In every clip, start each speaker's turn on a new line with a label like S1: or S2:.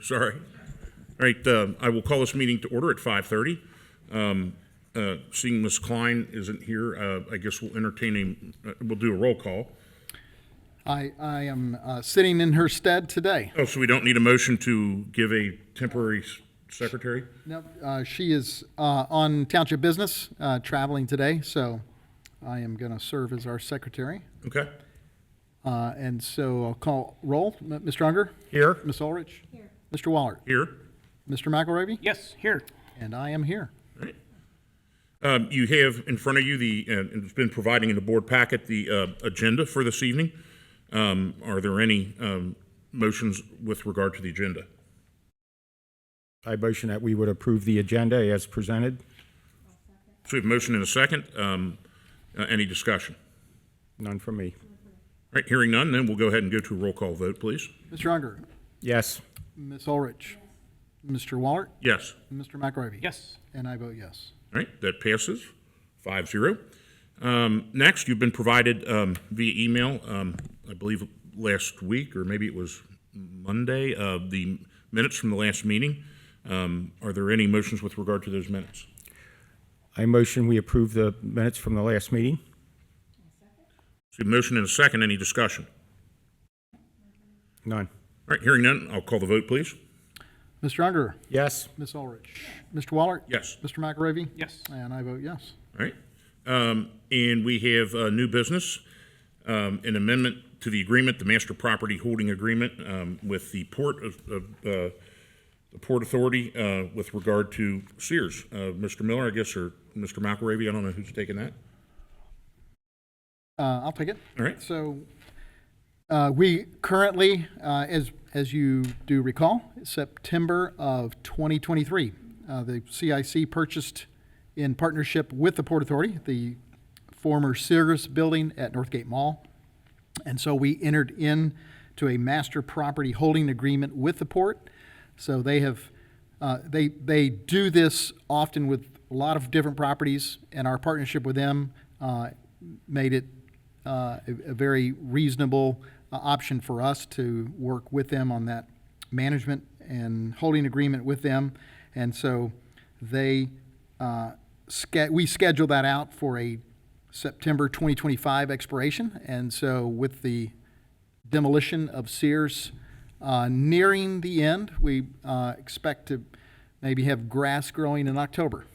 S1: Sorry. All right, I will call this meeting to order at 5:30. Seeing Ms. Klein isn't here, I guess we'll we'll do a roll call.
S2: I am sitting in her stead today.
S1: Oh, so we don't need a motion to give a temporary secretary?
S2: No, she is on Township business, traveling today, so I am going to serve as our secretary.
S1: Okay.
S2: And so I'll call roll. Mr. Unger?
S1: Here.
S2: Ms. Ulrich? Here. Mr. Waller?
S1: Here.
S2: Mr. McElravy?
S3: Yes, here.
S2: And I am here.
S1: All right. You have in front of you and it's been providing in the board packet, the agenda for this evening. Are there any motions with regard to the agenda?
S4: I motion that we would approve the agenda as presented.
S1: So we have a motion and a second. Any discussion?
S4: None from me.
S1: All right, hearing none, then we'll go ahead and go to a roll call vote, please.
S2: Mr. Unger?
S4: Yes.
S2: Ms. Ulrich? Mr. Waller?
S1: Yes.
S2: Mr. McElravy?
S3: Yes.
S2: And I vote yes.
S1: All right, that passes 5-0. Next, you've been provided via email, I believe last week, or maybe it was Monday, the minutes from the last meeting. Are there any motions with regard to those minutes?
S4: I motion we approve the minutes from the last meeting.
S1: So a motion and a second. Any discussion?
S4: None.
S1: All right, hearing none, I'll call the vote, please.
S2: Mr. Unger?
S4: Yes.
S2: Ms. Ulrich? Mr. Waller?
S1: Yes.
S2: Mr. McElravy?
S3: Yes.
S2: And I vote yes.
S1: All right. And we have new business, an amendment to the agreement, the master property holding agreement with the Port the Port Authority with regard to Sears. Mr. Miller, I guess, or Mr. McElravy, I don't know who's taking that.
S2: I'll take it.
S1: All right.
S2: So we currently, as you do recall, September of 2023, the C.I.C. purchased in partnership with the Port Authority the former Sears building at Northgate Mall. And so we entered into a master property holding agreement with the port. So they have, they do this often with a lot of different properties, and our partnership with them made it a very reasonable option for us to work with them on that management and holding agreement with them. And so they, we scheduled that out for a September 2025 expiration. And so with the demolition of Sears nearing the end, we expect to maybe have grass growing in October.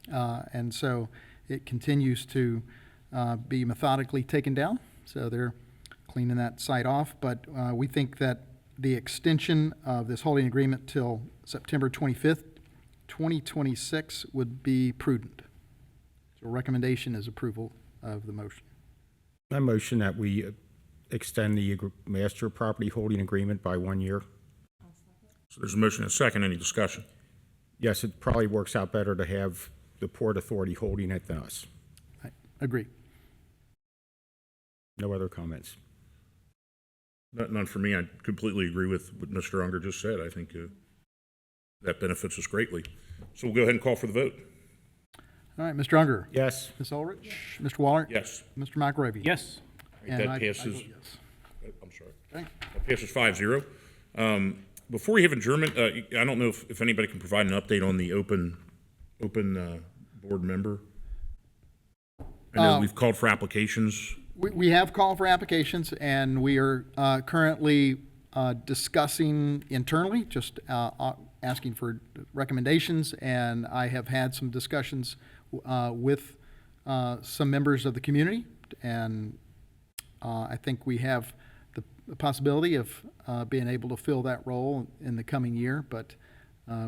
S2: And so it continues to be methodically taken down. So they're cleaning that site off. But we think that the extension of this holding agreement till September 25th, 2026 would be prudent. So recommendation is approval of the motion.
S4: I motion that we extend the master property holding agreement by 1 year.
S1: So there's a motion and a second. Any discussion?
S4: Yes, it probably works out better to have the Port Authority holding it than us.
S2: I agree.
S4: No other comments.
S1: None for me. I completely agree with what Mr. Unger just said. I think that benefits us greatly. So we'll go ahead and call for the vote.
S2: All right, Mr. Unger.
S4: Yes.
S2: Ms. Ulrich. Mr. Waller.
S1: Yes.
S2: Mr. McElravy.
S3: Yes.
S1: All right, that
S2: I
S1: passes.
S2: vote yes.
S1: I'm sorry.
S2: Okay.
S1: That passes 5-0. Before we have adjournment, I don't know if anybody can provide an update on the open board member. I know we've called for applications.
S2: We have called for applications, and we are currently discussing internally, just asking for recommendations, and I have had some discussions with some members of the community, and I think we have the possibility of being able to fill that role in the coming year, but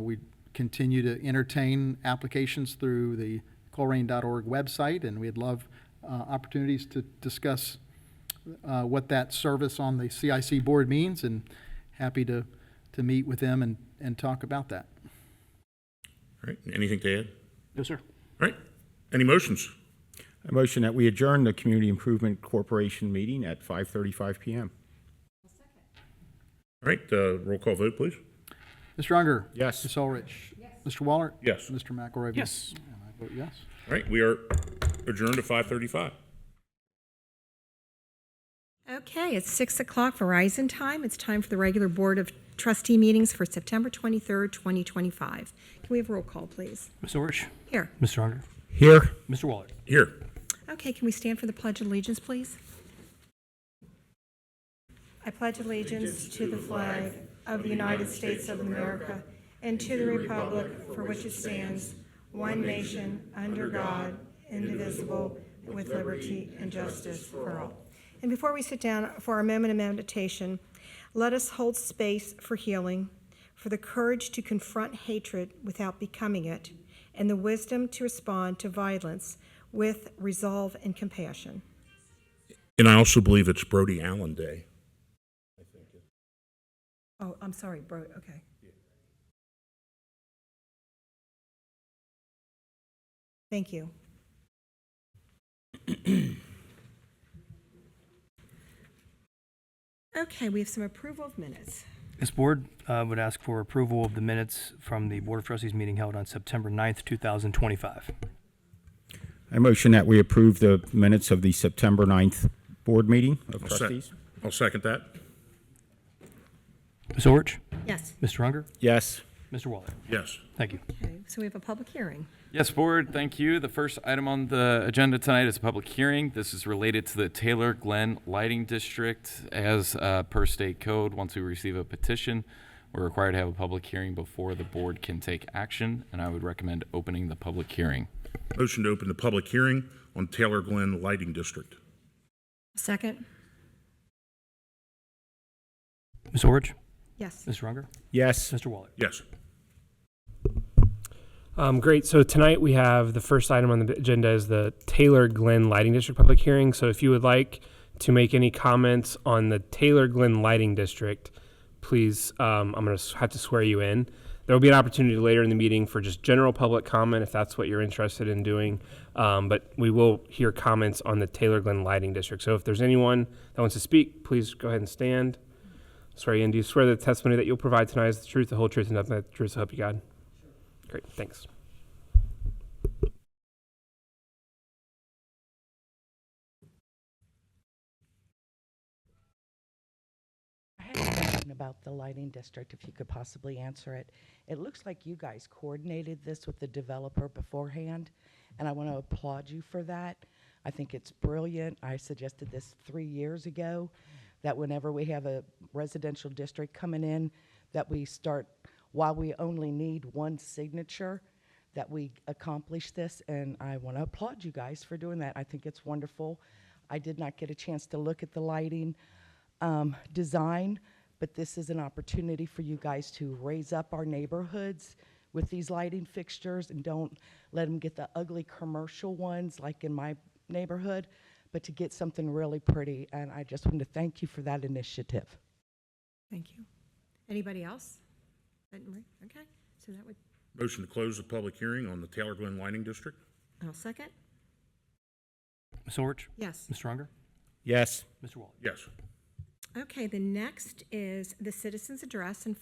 S2: we continue to entertain applications through the Colerain.org website, and we'd love opportunities to discuss what that service on the C.I.C. board means, and happy to meet with them and talk about that.
S1: All right. Anything to add?
S3: No, sir.
S1: All right. Any motions?
S4: I motion that we adjourn the Community Improvement Corporation meeting at 5:35 p.m.
S1: All right. Roll call vote, please.
S2: Mr. Unger?
S4: Yes.
S2: Ms. Ulrich? Yes. Mr. Waller?
S1: Yes.
S2: Mr. McElravy?
S3: Yes.
S2: And I vote yes.
S1: All right. We are adjourned at 5:35.
S5: Okay, it's 6 o'clock Verizon time. It's time for the regular Board of
S3: trustee meetings for September 23rd, 2025. Can we have roll call, please?
S5: Ms. Orich?
S3: Here.
S5: Mr. Unger?
S4: Here.
S5: Mr. Waller?
S1: Here.
S3: Okay, can we stand for the Pledge of Allegiance, please? I pledge allegiance to the flag of the United States of America and to the republic for which it stands, one nation, under God, indivisible, with liberty and justice for all. And before we sit down for our moment of meditation, let us hold space for healing, for the courage to confront hatred without becoming it, and the wisdom to respond to violence with resolve and compassion.
S1: And I also believe it's Brody Allen Day.
S3: Oh, I'm sorry, bro, okay. Thank you. Okay, we have some approval of minutes.
S5: This board would ask for approval of the minutes from the Board of Trustees meeting held on September 9th, 2025.
S4: I motion that we approve the minutes of the September 9th board meeting of
S1: I'll
S4: trustees.
S1: I'll second that.
S5: Ms. Orich?
S3: Yes.
S5: Mr. Unger?
S4: Yes.
S5: Mr. Waller?
S1: Yes.
S5: Thank you.
S3: Okay, so we have a public hearing.
S6: Yes, Board, thank you. The first item on the agenda tonight is a public hearing. This is related to the Taylor Glen Lighting District. As per state code, once we receive a petition, we're required to have a public hearing before the board can take action, and I would recommend opening the public hearing.
S1: Motion to open the public hearing on Taylor Glen Lighting District.
S3: Second?
S5: Ms. Orich?
S3: Yes.
S5: Mr. Unger?
S4: Yes.
S5: Mr. Waller?
S1: Yes.
S7: Great. So tonight we have the first item on the agenda is the Taylor Glen Lighting District public hearing. So if you would like to make any comments on the Taylor Glen Lighting District, please, I'm going to have to swear you in. There will be an opportunity later in the meeting for just general public comment if that's what you're interested in doing. But we will hear comments on the Taylor Glen Lighting District. So if there's anyone that wants to speak, please go ahead and stand. Swear you in. Do you swear that the testimony that you'll provide tonight is the truth, the whole truth, and nothing but the truth, so help you God? Great, thanks.
S8: I had a question about the lighting district, if you could possibly answer it. It looks like you guys coordinated this with the developer beforehand, and I want to applaud you for that. I think it's brilliant. I suggested this 3 years ago, that whenever we have a residential district coming in, that we start, while we only need one signature, that we accomplish this, and I want to applaud you guys for doing that. I think it's wonderful. I did not get a chance to look at the lighting design, but this is an opportunity for you guys to raise up our neighborhoods with these lighting fixtures, and don't let them get the ugly commercial ones like in my neighborhood, but to get something really pretty. And I just want to thank you for that initiative.
S3: Thank you. Anybody else? Okay, so that would,
S1: Motion to close the public hearing on the Taylor Glen Lighting District.
S3: I'll second.
S5: Ms. Orich?
S3: Yes.
S5: Mr. Unger?
S4: Yes.
S5: Mr. Waller?
S1: Yes.
S3: Okay, the next is the citizens address, and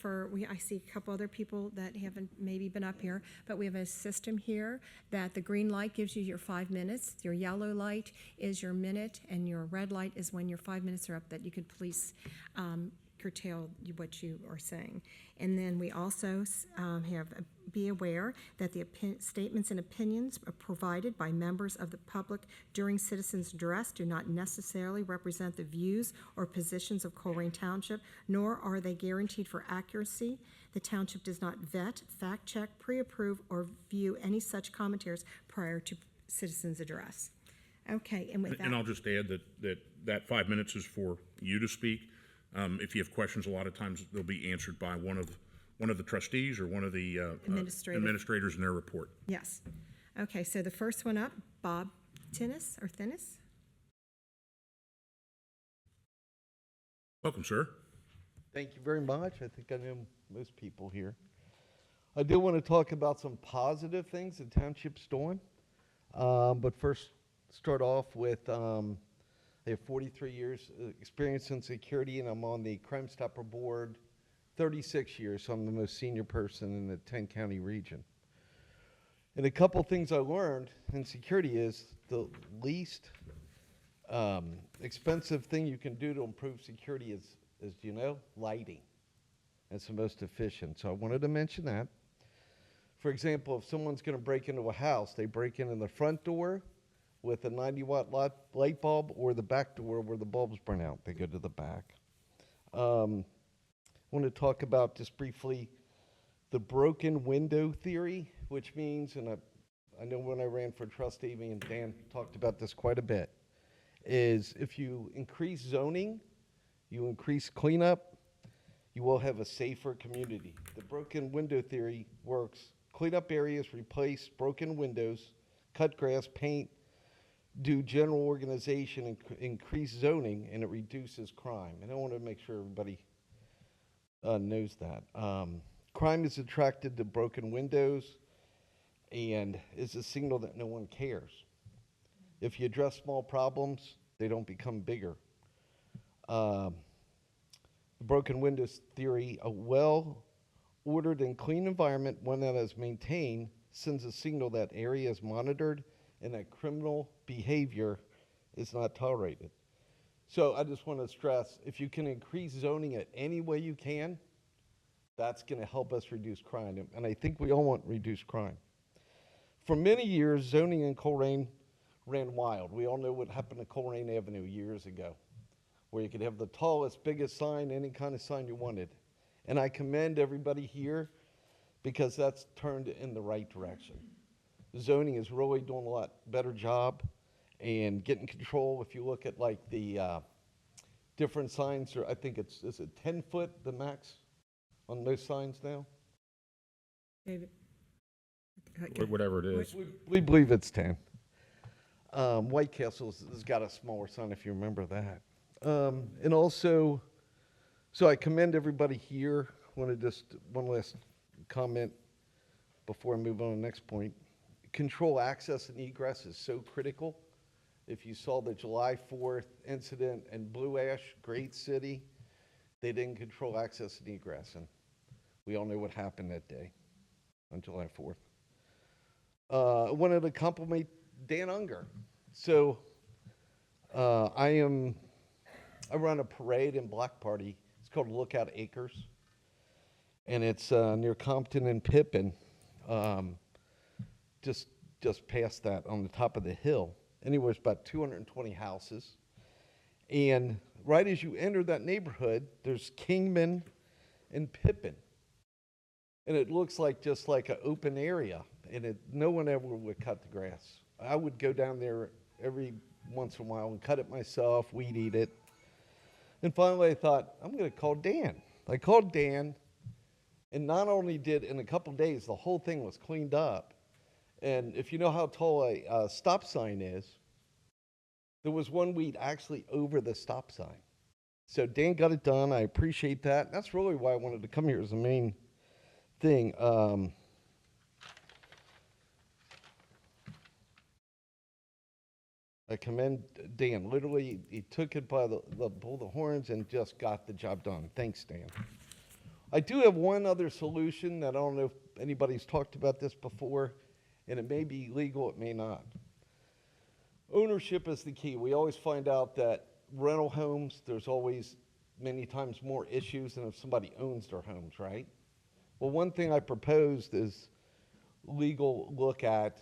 S3: I see a couple other people that haven't maybe been up here, but we have a system here that the green light gives you your 5 minutes, your yellow light is your minute, and your red light is when your 5 minutes are up, that you could please curtail what you are saying. And then we also be aware that the statements and opinions provided by members of the public during citizens' address do not necessarily represent the views or positions of Colerain Township, nor are they guaranteed for accuracy. The township does not vet, fact-check, pre-approve, or view any such commentaries prior to citizens' address. Okay, and with that.
S1: And I'll just add that 5 minutes is for you to speak. If you have questions, a lot of times they'll be answered by one of the trustees or one of the administrators in their report.
S3: Yes. Okay, so the first one up, Bob Tinnis.
S1: Welcome, sir.
S9: Thank you very much. I think I know most people here. I do want to talk about some positive things the township's doing. But first, start off with I have 43 years experience in security, and I'm on the Crime Stopper Board 36 years, so I'm the most senior person in the 10-county region. And a couple things I learned in security is the least expensive thing you can do to improve security is lighting. and it's the most efficient. So I wanted to mention that. For example, if someone's going to break into a house, they break in the front door with a 90-watt light bulb, or the back door where the bulbs burn out. They go to the back. I want to talk about just briefly the broken window theory, which means, and I know when I ran for trustee, me and Dan talked about this quite a bit, is if you increase zoning, you increase cleanup, you will have a safer community. The broken window theory works. Clean up areas, replace broken windows, cut grass, paint, do general organization, and increase zoning, and it reduces crime. And I want to make sure everybody knows that. Crime is attracted to broken windows and is a signal that no one cares. If you address small problems, they don't become bigger. The broken windows theory, a well-ordered and clean environment, one that is maintained, sends a signal that area is monitored and that criminal behavior is not tolerated. So I just want to stress, if you can increase zoning at any way you can, that's going to help us reduce crime. And I think we all want reduced crime. For many years, zoning in Colerain ran wild. We all know what happened to Colerain Avenue years ago, where you could have the tallest, biggest sign, any kind of sign you wanted. And I commend everybody here because that's turned in the right direction. Zoning is really doing a lot better job and getting control. If you look at like the different signs, or I think is it 10 foot the max on most signs now?
S3: David?
S4: Whatever it is.
S9: We believe it's 10. White Castle's has got a smaller sign, if you remember that. And also, so I commend everybody here. I want to just, one last comment before I move on to the next point. Control access and egress is so critical. If you saw the July 4th incident in Blue Ash, great city, they didn't control access and egress. And we all know what happened that day on July 4th. I wanted to compliment Dan Unger. So I run a parade and block party. It's called Lookout Acres. And it's near Compton and Pippin, just past that on the top of the hill. Anywhere, it's about 220 houses. And right as you enter that neighborhood, there's Kingman and Pippin. And it looks like just like an open area. And no one ever would cut the grass. I would go down there every once in a while and cut it myself, weed eat it. And finally I thought, I'm going to call Dan. I called Dan, and not only did, in a couple days, the whole thing was cleaned up. And if you know how tall a stop sign is, there was one weed actually over the stop sign. So Dan got it done. I appreciate that. That's really why I wanted to come here as the main thing. I commend Dan. Literally, he took it by the bull of the horns and just got the job done. Thanks, Dan. I do have one other solution that I don't know if anybody's talked about this before, and it may be legal, it may not. Ownership is the key. We always find out that rental homes, there's always many times more issues than if somebody owns their homes, right? Well, one thing I proposed is legal look at,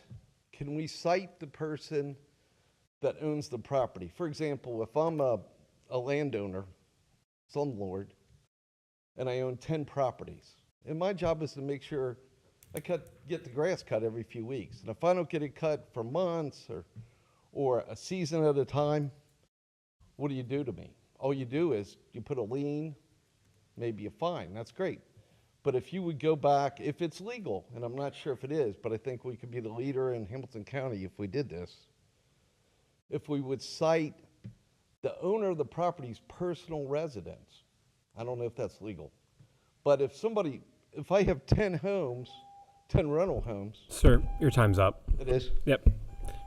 S9: can we cite the person that owns the property? For example, if I'm a landowner, slumlord, and I own 10 properties, and my job is to make sure I get the grass cut every few weeks. And if I don't get it cut for months or a season at a time, what do you do to me? All you do is you put a lien, maybe a fine. That's great. But if you would go back, if it's legal, and I'm not sure if it is, but I think we could be the leader in Hamilton County if we did this, if we would cite the owner of the property's personal residence. I don't know if that's legal. But if I have 10 homes, 10 rental homes.
S7: Sir, your time's up.
S9: It is.
S7: Yep. You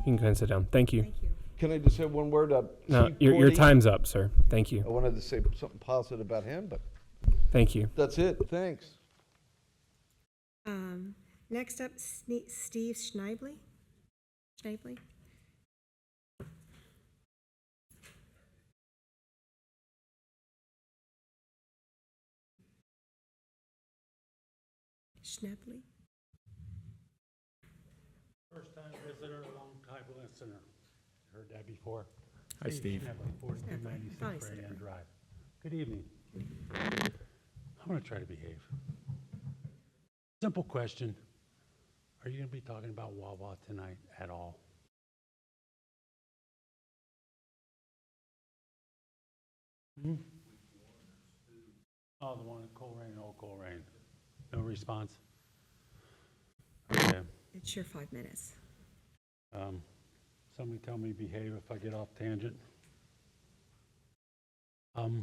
S7: can go ahead and sit down. Thank you.
S3: Thank you.
S9: Can I just say one word?
S7: No,
S9: Chief
S7: your
S9: Gordy?
S7: time's up, sir. Thank
S9: I
S7: you.
S9: wanted to say something positive about him, but
S7: Thank you.
S9: that's it. Thanks.
S3: Next up, Steve Schneibly. Schneibly? Schnebley.
S10: First time visitor, long time listener. Heard that before.
S4: Hi, Steve.
S10: Schnebley, 4296
S3: Hi, Steve.
S10: Rayan Drive. Good evening. I'm going to try to behave. Simple question. Are you going to be talking about Wawa tonight at all? Hmm? Oh, the one at Colerain, old Colerain. No response? Okay.
S3: It's your 5 minutes.
S10: Somebody tell me behave if I get off tangent. We're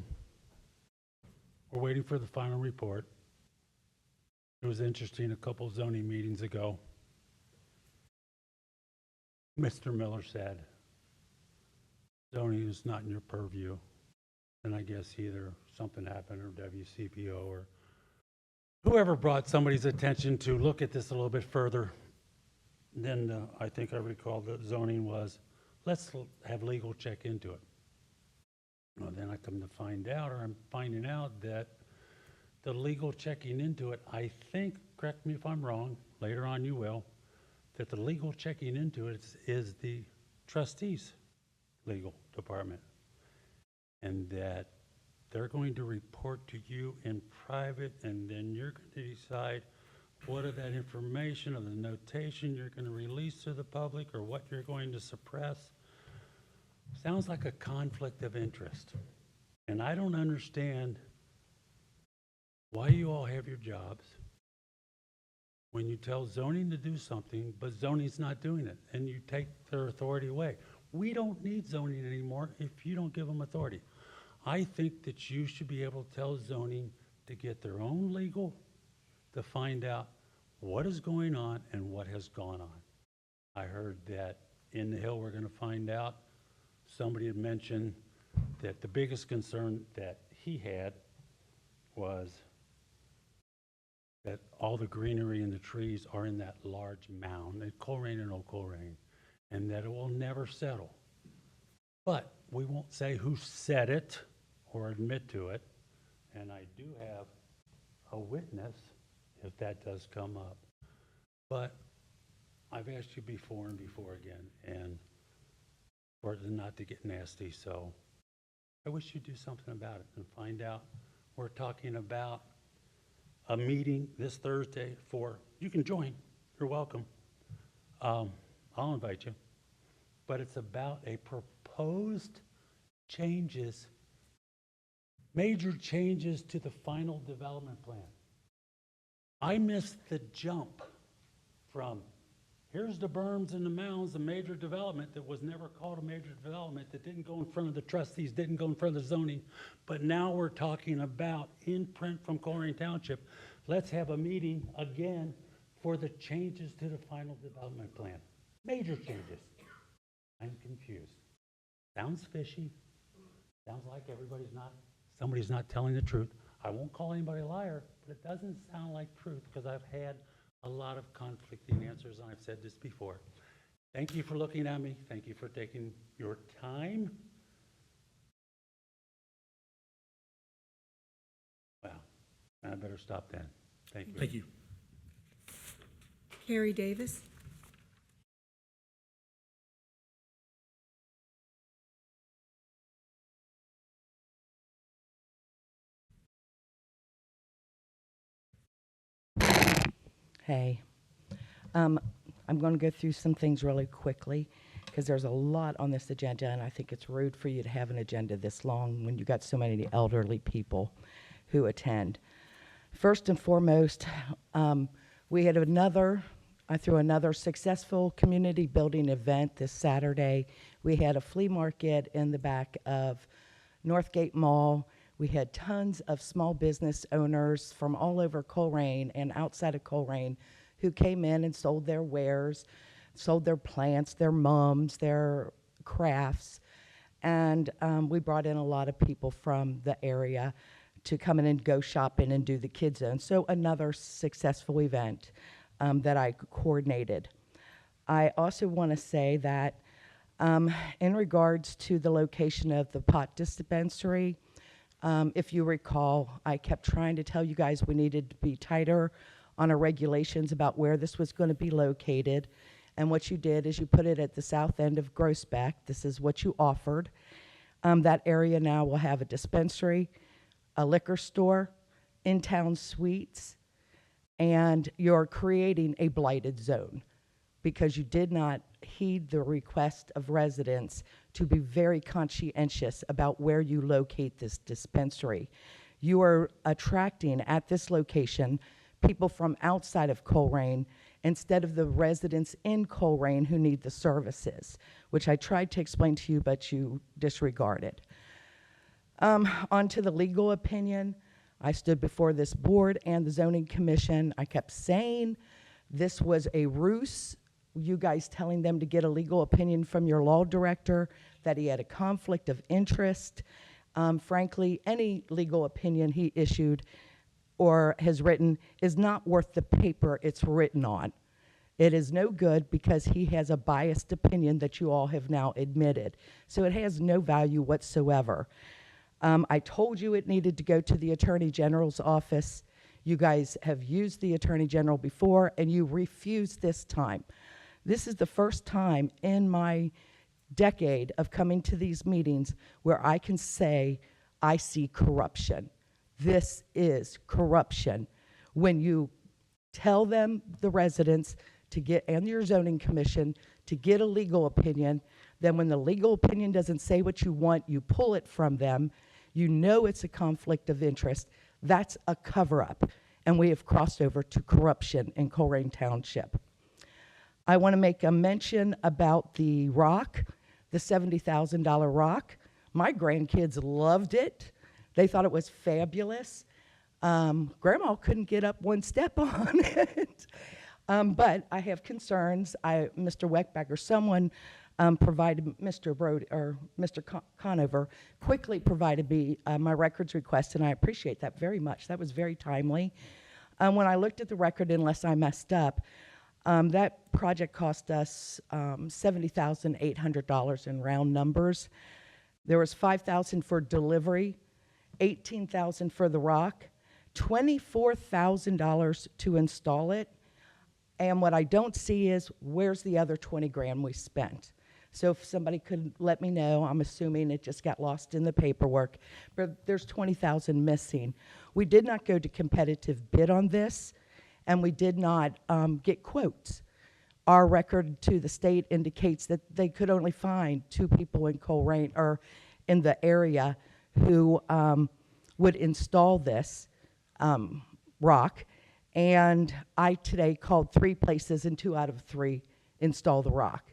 S10: waiting for the final report. It was interesting, a couple zoning meetings ago, Mr. Miller said, zoning is not in your purview. And I guess either something happened or WCPO or whoever brought somebody's attention to look at this a little bit further. Then I think I recall that zoning was, let's have legal check into it. Well, then I come to find out, or I'm finding out that the legal checking into it, I think, correct me if I'm wrong, later on you will, that the legal checking into it is the trustees' legal department. And that they're going to report to you in private, and then you're going to decide what of that information or the notation you're going to release to the public or what you're going to suppress. Sounds like a conflict of interest. And I don't understand why you all have your jobs when you tell zoning to do something, but zoning's not doing it, and you take their authority away. We don't need zoning anymore if you don't give them authority. I think that you should be able to tell zoning to get their own legal to find out what is going on and what has gone on. I heard that in the Hill we're going to find out. Somebody had mentioned that the biggest concern that he had was that all the greenery and the trees are in that large mound at Colerain and Old Colerain, and that it will never settle. But we won't say who said it or admit to it, and I do have a witness if that does come up. But I've asked you before and before again, and for it not to get nasty, so I wish you'd do something about it and find out. We're talking about a meeting this Thursday you can join, you're welcome. I'll invite you. But it's about a proposed changes, major changes to the final development plan. I missed the jump from here's the berms and the mounds, a major development that was never called a major development, that didn't go in front of the trustees, didn't go in front of the zoning. But now we're talking about in print from Colerain Township. Let's have a meeting again for the changes to the final development plan. Major changes. I'm confused. Sounds fishy. Sounds like somebody's not telling the truth. I won't call anybody a liar, but it doesn't sound like truth because I've had a lot of conflicting answers, and I've said this before. Thank you for looking at me. Thank you for taking your time. Well, I better stop then. Thank you.
S1: Thank you.
S3: Carrie Davis.
S8: Hey, I'm going to go through some things really quickly because there's a lot on this agenda, and I think it's rude for you to have an agenda this long when you got so many elderly people who attend. First and foremost, we had I threw another successful community building event this Saturday. We had a flea market in the back of Northgate Mall. We had tons of small business owners from all over Colerain and outside of Colerain who came in and sold their wares, sold their plants, their mums, their crafts. And we brought in a lot of people from the area to come in and go shopping and do the Kid Zone. So another successful event that I coordinated. I also want to say that in regards to the location of the pot dispensary, if you recall, I kept trying to tell you guys we needed to be tighter on our regulations about where this was going to be located. And what you did is you put it at the south end of Groesbeck. This is what you offered. That area now will have a dispensary, a liquor store, in-town suites, and you're creating a blighted zone because you did not heed the request of residents to be very conscientious about where you locate this dispensary. You are attracting at this location people from outside of Colerain instead of the residents in Colerain who need the services, which I tried to explain to you, but you disregarded. On to the legal opinion. I stood before this board and the zoning commission. I kept saying this was a ruse, you guys telling them to get a legal opinion from your law director, that he had a conflict of interest. Frankly, any legal opinion he issued or has written is not worth the paper it's written on. It is no good because he has a biased opinion that you all have now admitted. So it has no value whatsoever. I told you it needed to go to the Attorney General's office. You guys have used the Attorney General before, and you refused this time. This is the first time in my decade of coming to these meetings where I can say I see corruption. This is corruption. When you tell them, the residents, to get, and your zoning commission, to get a legal opinion, then when the legal opinion doesn't say what you want, you pull it from them. You know it's a conflict of interest. That's a cover-up. And we have crossed over to corruption in Colerain Township. I want to make a mention about the rock, the $70,000 rock. My grandkids loved it. They thought it was fabulous. Grandma couldn't get up one step on it. But I have concerns. Mr. Weckbacker, someone provided Mr. Brody or Mr. Conover quickly provided me my records request, and I appreciate that very much. That was very timely. When I looked at the record, unless I messed up, that project cost us $70,800 in round numbers. There was $5,000 for delivery, $18,000 for the rock, $24,000 to install it. And what I don't see is where's the other 20 grand we spent. So if somebody could let me know, I'm assuming it just got lost in the paperwork, but there's 20,000 missing. We did not go to competitive bid on this, and we did not get quotes. Our record to the state indicates that they could only find 2 people in Colerain or in the area who would install this rock. And I today called 3 places, and 2 out of 3 install the rock.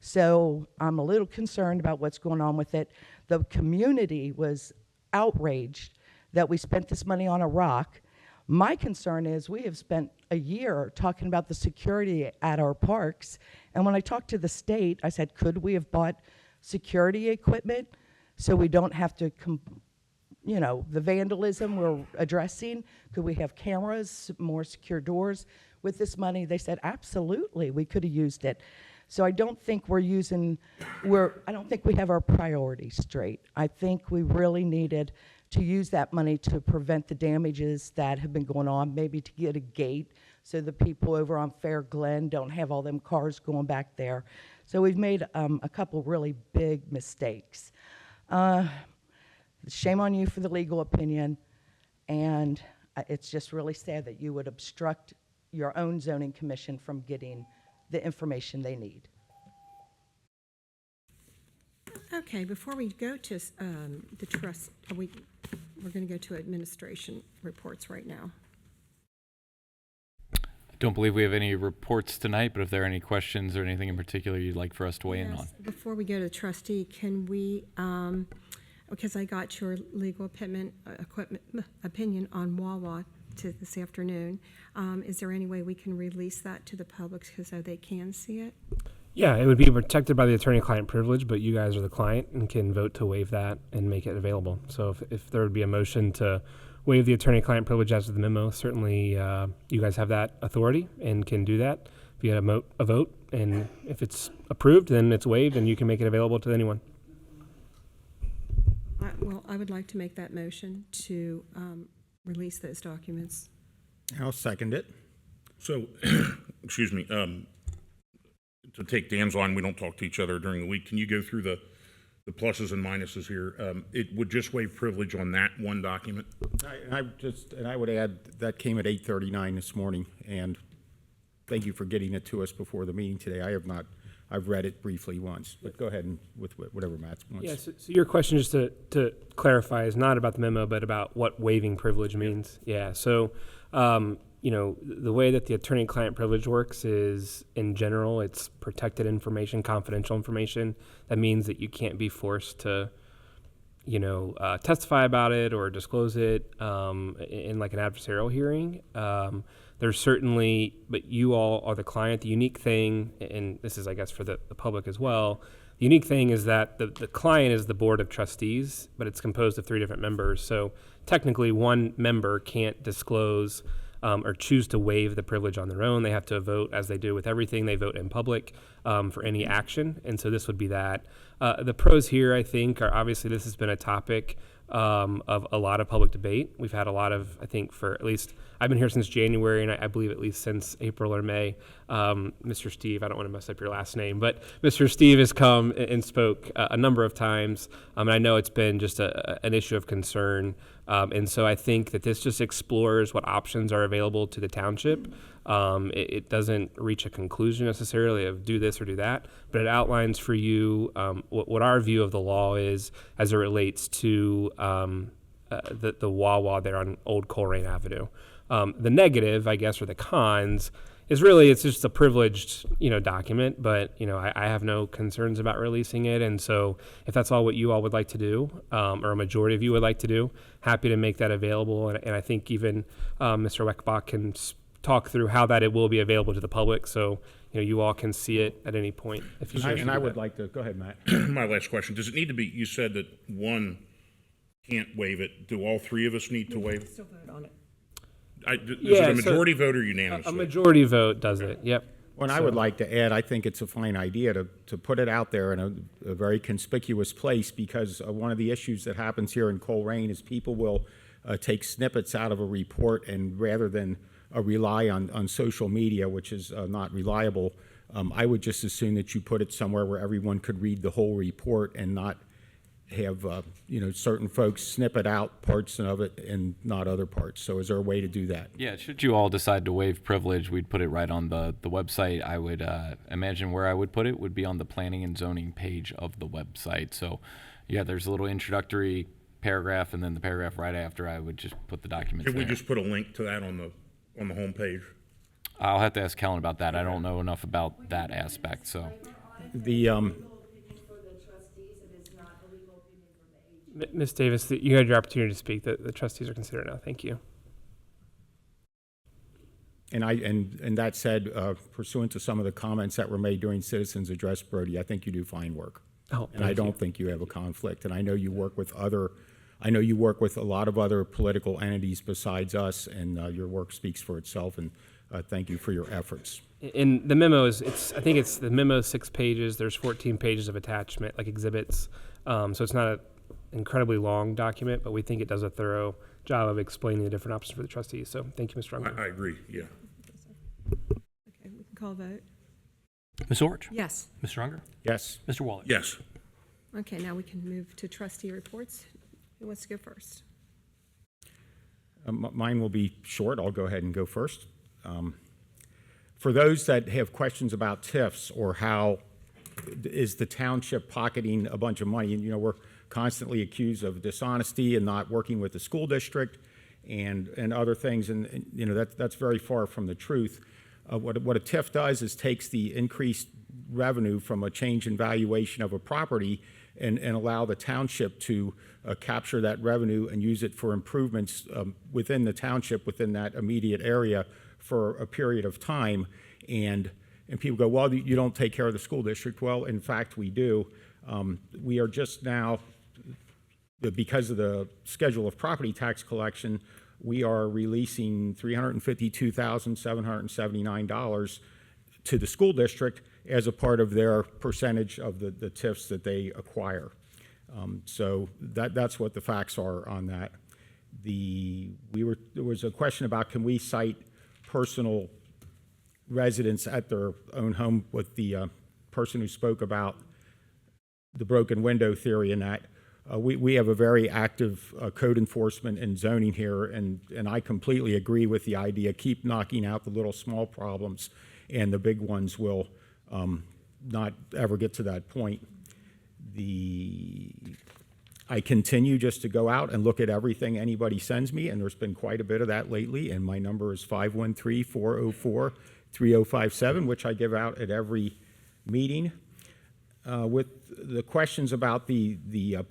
S8: So I'm a little concerned about what's going on with it. The community was outraged that we spent this money on a rock. My concern is we have spent a year talking about the security at our parks. And when I talked to the state, I said, could we have bought security equipment so we don't have to, the vandalism we're addressing? Could we have cameras, more secure doors with this money? They said, absolutely, we could have used it. So I don't think I don't think we have our priorities straight. I think we really needed to use that money to prevent the damages that have been going on, maybe to get a gate so the people over on Fair Glen don't have all them cars going back there. So we've made a couple really big mistakes. Shame on you for the legal opinion, and it's just really sad that you would obstruct your own zoning commission from getting the information they need.
S3: Okay, before we go to the trust, we're going to go to administration reports right now.
S6: I don't believe we have any reports tonight, but if there are any questions or anything in particular you'd like for us to weigh in on.
S3: Before we go to trustee, can we, because I got your legal equipment opinion on Wawa this afternoon, is there any way we can release that to the public so they can see it?
S7: Yeah, it would be protected by the attorney-client privilege, but you guys are the client and can vote to waive that and make it available. So if there would be a motion to waive the attorney-client privilege as of the memo, certainly you guys have that authority and can do that via a vote. And if it's approved, then it's waived and you can make it available to anyone.
S3: Well, I would like to make that motion to release those documents.
S4: I'll second it.
S1: So, excuse me, to take Dan's line, we don't talk to each other during the week. Can you go through the pluses and minuses here? It would just waive privilege on that one document.
S4: I would add, that came at 8:39 this morning, and thank you for getting it to us before the meeting today. I've read it briefly once, but go ahead and with whatever Matt wants.
S7: Yeah, so your question, just to clarify, is not about the memo, but about what waiving privilege means. Yeah, so, the way that the attorney-client privilege works is, in general, it's protected information, confidential information. That means that you can't be forced to, testify about it or disclose it in like an adversarial hearing. There's certainly, but you all are the client. The unique thing, and this is, I guess, for the public as well, the unique thing is that the client is the board of trustees, but it's composed of 3 different members. So technically, one member can't disclose or choose to waive the privilege on their own. They have to vote, as they do with everything. They vote in public for any action, and so this would be that. The pros here, I think, are obviously this has been a topic of a lot of public debate. We've had a lot of, I think, for at least, I've been here since January, and I believe at least since April or May. Mr. Steve, I don't want to mess up your last name, but Mr. Steve has come and spoke a number of times, and I know it's been just an issue of concern. And so I think that this just explores what options are available to the township. It doesn't reach a conclusion necessarily of do this or do that, but it outlines for you what our view of the law is as it relates to the Wawa there on Old Colerain Avenue. The negative, I guess, or the cons is really it's just a privileged, document, but, I have no concerns about releasing it. And so if that's all what you all would like to do, or a majority of you would like to do, happy to make that available. And I think even Mr. Weckbach can talk through how that it will be available to the public. So, you all can see it at any point. If you
S4: And I would like to, go ahead, Matt.
S1: My last question, does it need to be, you said that one can't waive it. Do all 3 of us need to waive?
S3: Still vote on it.
S1: Is it a majority vote or unanimous
S7: a
S1: vote?
S7: majority vote does it. Yep.
S4: Well, I would like to add, I think it's a fine idea to put it out there in a very conspicuous place, because one of the issues that happens here in Colerain is people will take snippets out of a report, and rather than rely on social media, which is not reliable, I would just assume that you put it somewhere where everyone could read the whole report and not have certain folks snippet out parts of it and not other parts. So is there a way to do that?
S6: Yeah, should you all decide to waive privilege, we'd put it right on the website. I would imagine where I would put it would be on the planning and zoning page of the website. So, yeah, there's a little introductory paragraph, and then the paragraph right after, I would just put the documents
S1: Can we
S6: there.
S1: just put a link to that on the homepage?
S6: I'll have to ask Kellen about that. I don't know enough about that aspect, so.
S4: The
S7: Ms. Davis, you had your opportunity to speak. The trustees are considered now. Thank you.
S4: And that said, pursuant to some of the comments that were made during citizens' address, Brody, I think you do fine work.
S7: Oh,
S4: And I don't think you have a conflict. And I know you work with a lot of other political entities besides us, and your work speaks for itself. And thank you for your efforts.
S7: In the memo I think it's the memo 6 pages. There's 14 pages of attachment, like exhibits. So it's not an incredibly long document, but we think it does a thorough job of explaining the different options for the trustees. So thank you, Mr. Unger.
S1: I agree, yeah.
S3: Okay, we can call a vote.
S5: Ms. Orich?
S3: Yes.
S5: Mr. Unger?
S4: Yes.
S5: Mr. Waller?
S1: Yes.
S3: Okay, now we can move to trustee reports. Who wants to go first?
S4: Mine will be short. I'll go ahead and go first. For those that have questions about TIFs or how is the township pocketing a bunch of money, and we're constantly accused of dishonesty and not working with the school district and other things, and that's very far from the truth. What a TIF does is takes the increased revenue from a change in valuation of a property and allow the township to capture that revenue and use it for improvements within the township, within that immediate area for a period of time. And people go, well, you don't take care of the school district. Well, in fact, we do. We are just now, because of the schedule of property tax collection, we are releasing $352,779 to the school district as a part of their percentage of the TIFs that they acquire. So that's what the facts are on that. There was a question about, can we cite personal residents at their own home with the person who spoke about the broken window theory and that. We have a very active code enforcement and zoning here, and I completely agree with the idea. Keep knocking out the little small problems, and the big ones will not ever get to that point. I continue just to go out and look at everything anybody sends me, and there's been quite a bit of that lately, and my number is 513-404-3057, which I give out at every meeting. With the questions about the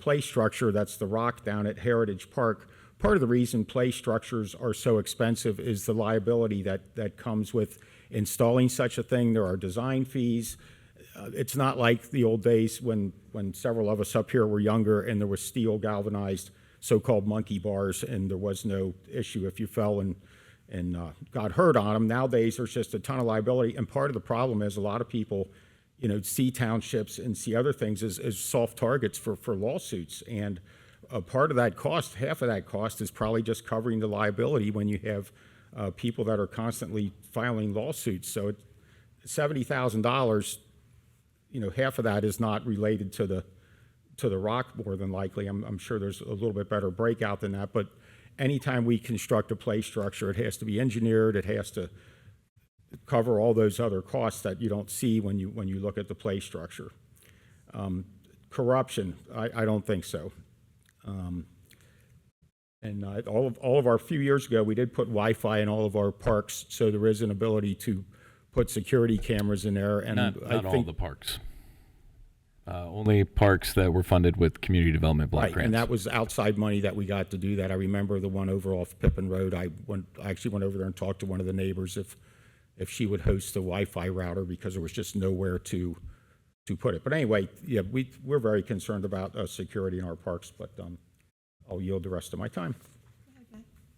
S4: play structure, that's the rock down at Heritage Park, part of the reason play structures are so expensive is the liability that comes with installing such a thing. There are design fees. It's not like the old days when several of us up here were younger and there was steel galvanized so-called monkey bars and there was no issue if you fell and got hurt on them. Nowadays, there's just a ton of liability, and part of the problem is a lot of people see townships and see other things as soft targets for lawsuits. And part of that cost, half of that cost, is probably just covering the liability when you have people that are constantly filing lawsuits. So $70,000, half of that is not related to the rock more than likely. I'm sure there's a little bit better breakout than that, but anytime we construct a play structure, it has to be engineered, it has to cover all those other costs that you don't see when you look at the play structure. Corruption, I don't think so. All of our few years ago, we did put Wi-Fi in all of our parks, so there is an ability to put security cameras in there. And
S6: Not
S4: I
S6: all
S4: think,
S6: the parks. Only parks that were funded with community development block
S4: right,
S6: grants.
S4: and that was outside money that we got to do that. I remember the one over off Pippin Road. I actually went over there and talked to one of the neighbors if she would host the Wi-Fi router because there was just nowhere to put it. But anyway, yeah, we're very concerned about security in our parks, but I'll yield the rest of my time.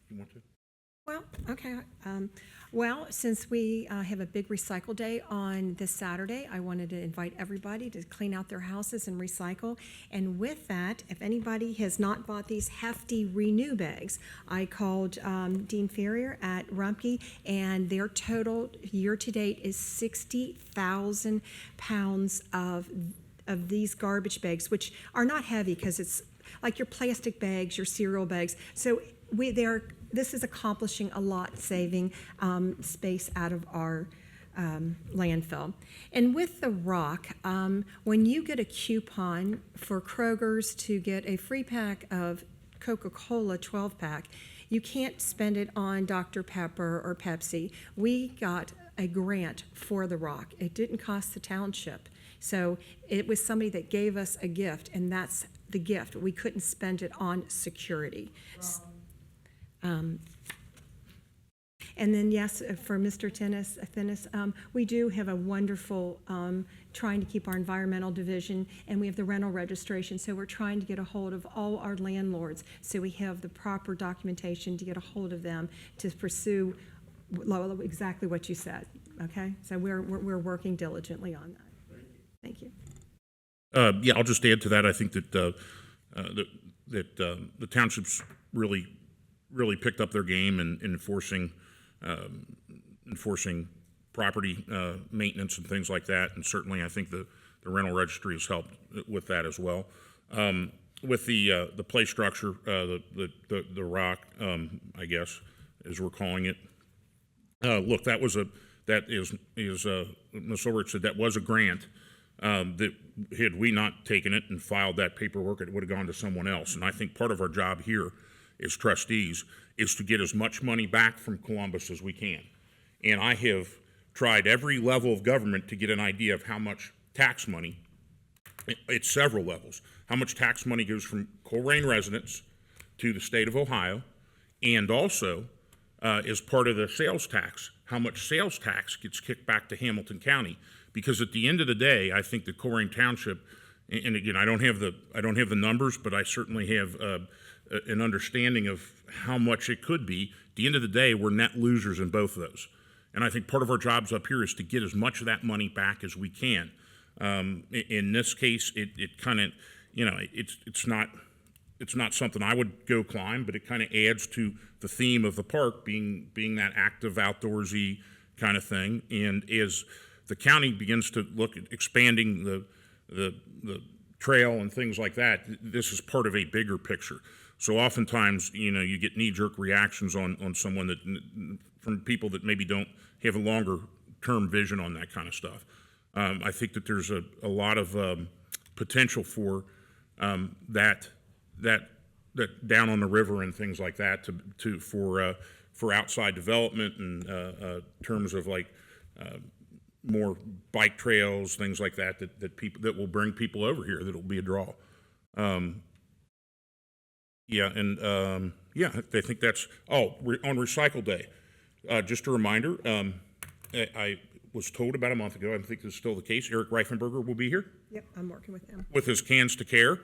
S1: You want to?
S3: Well, okay. Well, since we have a big recycle day on this Saturday, I wanted to invite everybody to clean out their houses and recycle. And with that, if anybody has not bought these hefty Renew bags, I called Dean Ferrier at Rumpke, and their total year-to-date is 60,000 pounds of these garbage bags, which are not heavy because it's like your plastic bags, your cereal bags. So this is accomplishing a lot, saving space out of our landfill. And with the rock, when you get a coupon for Kroger's to get a free pack of Coca-Cola 12-pack, you can't spend it on Dr. Pepper or Pepsi. We got a grant for the rock. It didn't cost the township. So it was somebody that gave us a gift, and that's the gift. We couldn't spend it on security. And then, yes, for Mr. Tennis, we do have a wonderful trying to keep our environmental division, and we have the rental registration, so we're trying to get a hold of all our landlords so we have the proper documentation to get a hold of them to pursue exactly what you said, okay? So we're working diligently on that. Thank you.
S1: Yeah, I'll just add to that. I think that the townships really picked up their game in enforcing property maintenance and things like that. And certainly, I think the rental registry has helped with that as well. With the play structure, the rock, I guess, as we're calling it. Look, Ms. Ulrich said that was a grant. That had we not taken it and filed that paperwork, it would have gone to someone else. And I think part of our job here as trustees is to get as much money back from Columbus as we can. And I have tried every level of government to get an idea of how much tax money, at several levels, how much tax money goes from Colerain residents to the state of Ohio, and also as part of the sales tax, how much sales tax gets kicked back to Hamilton County. Because at the end of the day, I think the Colerain Township, and again, I don't have the numbers, but I certainly have an understanding of how much it could be. At the end of the day, we're net losers in both of those. And I think part of our jobs up here is to get as much of that money back as we can. In this case, it kind of, it's not something I would go climb, but it kind of adds to the theme of the park being that active, outdoorsy kind of thing. And as the county begins to look at expanding the trail and things like that, this is part of a bigger picture. So oftentimes, you get knee-jerk reactions on someone from people that maybe don't have a longer term vision on that kind of stuff. I think that there's a lot of potential for that down on the river and things like that for outside development and terms of like more bike trails, things like that that will bring people over here. That'll be a draw. I think that's on Recycle Day. Just a reminder, I was told about a month ago, I think this is still the case, Eric Reifenberger will be here
S3: Yep, I'm working with them.
S1: with his Cans to Care.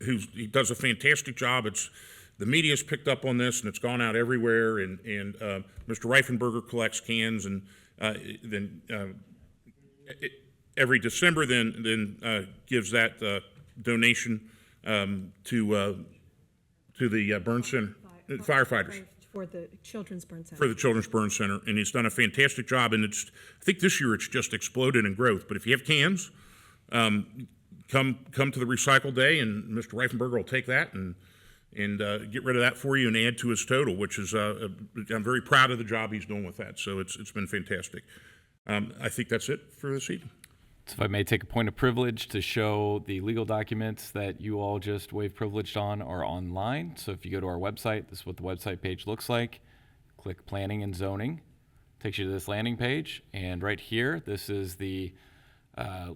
S1: He does a fantastic job. The media's picked up on this and it's gone out everywhere. And Mr. Reifenberger collects cans and every December then gives that donation to the burn center firefighters.
S3: For the Children's Burn Center.
S1: For the Children's Burn Center, and he's done a fantastic job. And I think this year it's just exploded in growth. But if you have cans, come to the Recycle Day, and Mr. Reifenberger will take that and get rid of that for you and add to his total, which is I'm very proud of the job he's doing with that. So it's been fantastic. I think that's it for this evening.
S6: So if I may take a point of privilege to show the legal documents that you all just waived privilege on are online. So if you go to our website, this is what the website page looks like. Click Planning and Zoning. Takes you to this landing page. And right here, this is the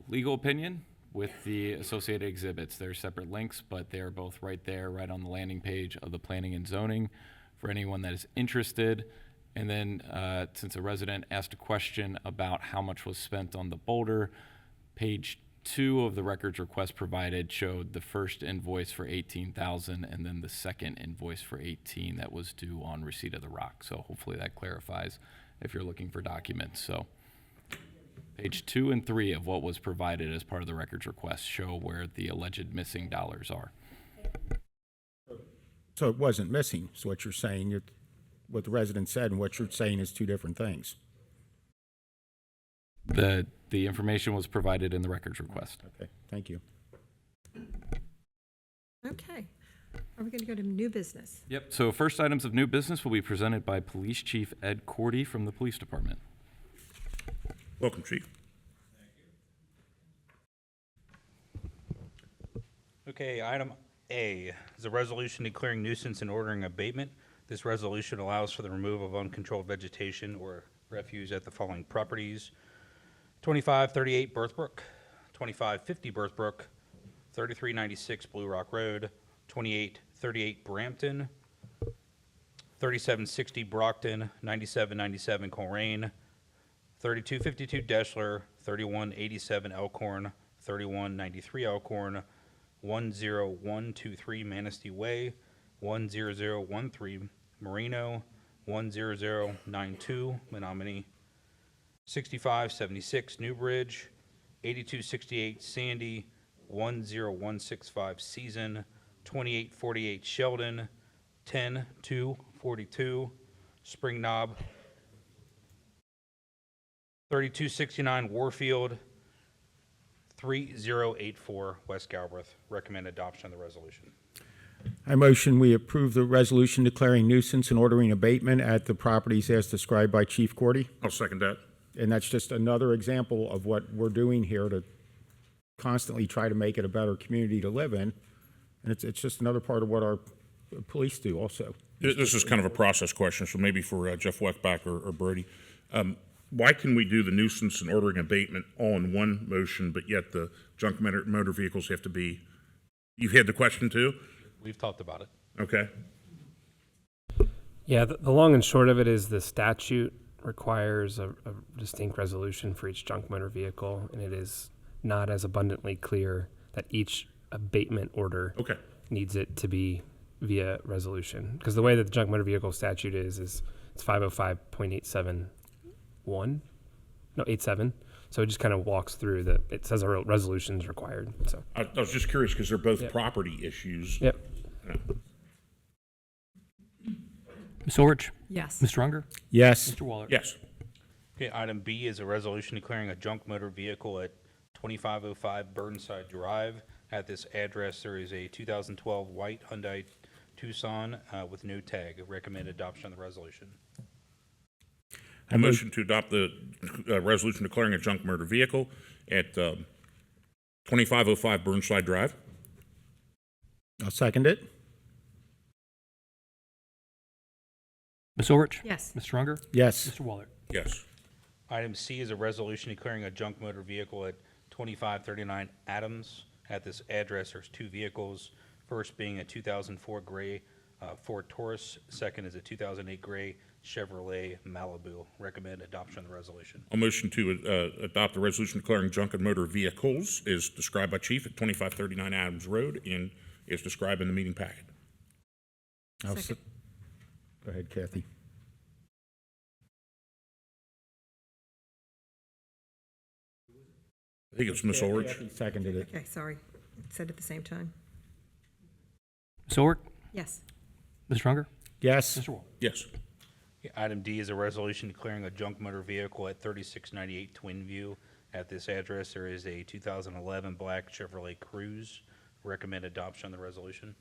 S6: legal opinion with the associated exhibits. They're separate links, but they're both right there, right on the landing page of the Planning and Zoning for anyone that is interested. And then since a resident asked a question about how much was spent on the boulder, page 2 of the records request provided showed the first invoice for $18,000 and then the second invoice for $18,000 that was due on receipt of the rock. So hopefully that clarifies if you're looking for documents. So page 2 and 3 of what was provided as part of the records request show where the alleged missing dollars are.
S4: So it wasn't missing, is what you're saying. What the resident said and what you're saying is two different things.
S6: The information was provided in the records request.
S4: Okay, thank you.
S3: Okay. Are we going to go to new business?
S6: Yep, so first items of new business will be presented by Police Chief Ed Cordy from the Police Department.
S1: Welcome, Chief.
S11: Okay, item A is a resolution declaring nuisance and ordering abatement. This resolution allows for the removal of uncontrolled vegetation or refuse at the following properties: 2538 Birthbrook, 2550 Birthbrook, 3396 Blue Rock Road, 2838 Brampton, 3760 Brockton, 9797 Colerain, 3252 Deschler, 3187 Elkhorn, 3193 Elkhorn, 10123 Manistee Way, 10013 Marino, 10092 Menominee, 6576 Newbridge, 8268 Sandy, 10165 Season, 2848 Sheldon, 10242 Spring Knob, 3269 Warfield, 3084 West Galbraith. Recommend adoption of the resolution.
S4: I motion we approve the resolution declaring nuisance and ordering abatement at the properties as described by Chief Cordy.
S1: I'll second that.
S4: And that's just another example of what we're doing here to constantly try to make it a better community to live in. And it's just another part of what our police do also.
S1: This is kind of a process question, so maybe for Jeff Weckbach or Brody. Why can we do the nuisance and ordering abatement all in one motion, but yet the junk motor vehicles have to be, you've had the question too?
S11: We've talked about it.
S1: Okay.
S7: Yeah, the long and short of it is the statute requires a distinct resolution for each junk motor vehicle, and it is not as abundantly clear that each abatement order needs it to be via resolution. Because the way that the junk motor vehicle statute is it's 505.871. No, 87. So it just kind of walks through that. It says a resolution is required. So
S1: I was just curious because they're both property issues.
S7: Yep.
S5: Ms. Orich?
S3: Yes.
S5: Mr. Unger?
S4: Yes.
S5: Mr. Waller?
S1: Yes.
S11: Okay, item B is a resolution declaring a junk motor vehicle at 2505 Burnside Drive. At this address, there is a 2012 white Hyundai Tucson with no tag. Recommend adoption of the resolution.
S1: A motion to adopt the resolution declaring a junk motor vehicle at 2505 Burnside Drive.
S4: I'll second it.
S5: Ms. Orich?
S3: Yes.
S5: Mr. Unger?
S4: Yes.
S5: Mr. Waller?
S1: Yes.
S11: Item C is a resolution declaring a junk motor vehicle at 2539 Adams. At this address, there's two vehicles. First being a 2004 gray Ford Taurus. Second is a 2008 gray Chevrolet Malibu. Recommend adoption of the resolution.
S1: A motion to adopt the resolution declaring junk and motor vehicles is described by Chief at 2539 Adams Road and is described in the meeting packet.
S3: Second.
S4: Go ahead, Kathy.
S1: I think it's Ms. Orich.
S4: Kathy seconded it.
S3: Okay, sorry. Said at the same time.
S5: Ms. Orich?
S3: Yes.
S5: Mr. Unger?
S4: Yes.
S5: Mr. Waller?
S1: Yes.
S11: Item D is a resolution declaring a junk motor vehicle at 3698 Twin View. At this address, there is a 2011 black Chevrolet Cruze. Recommend adoption of the resolution.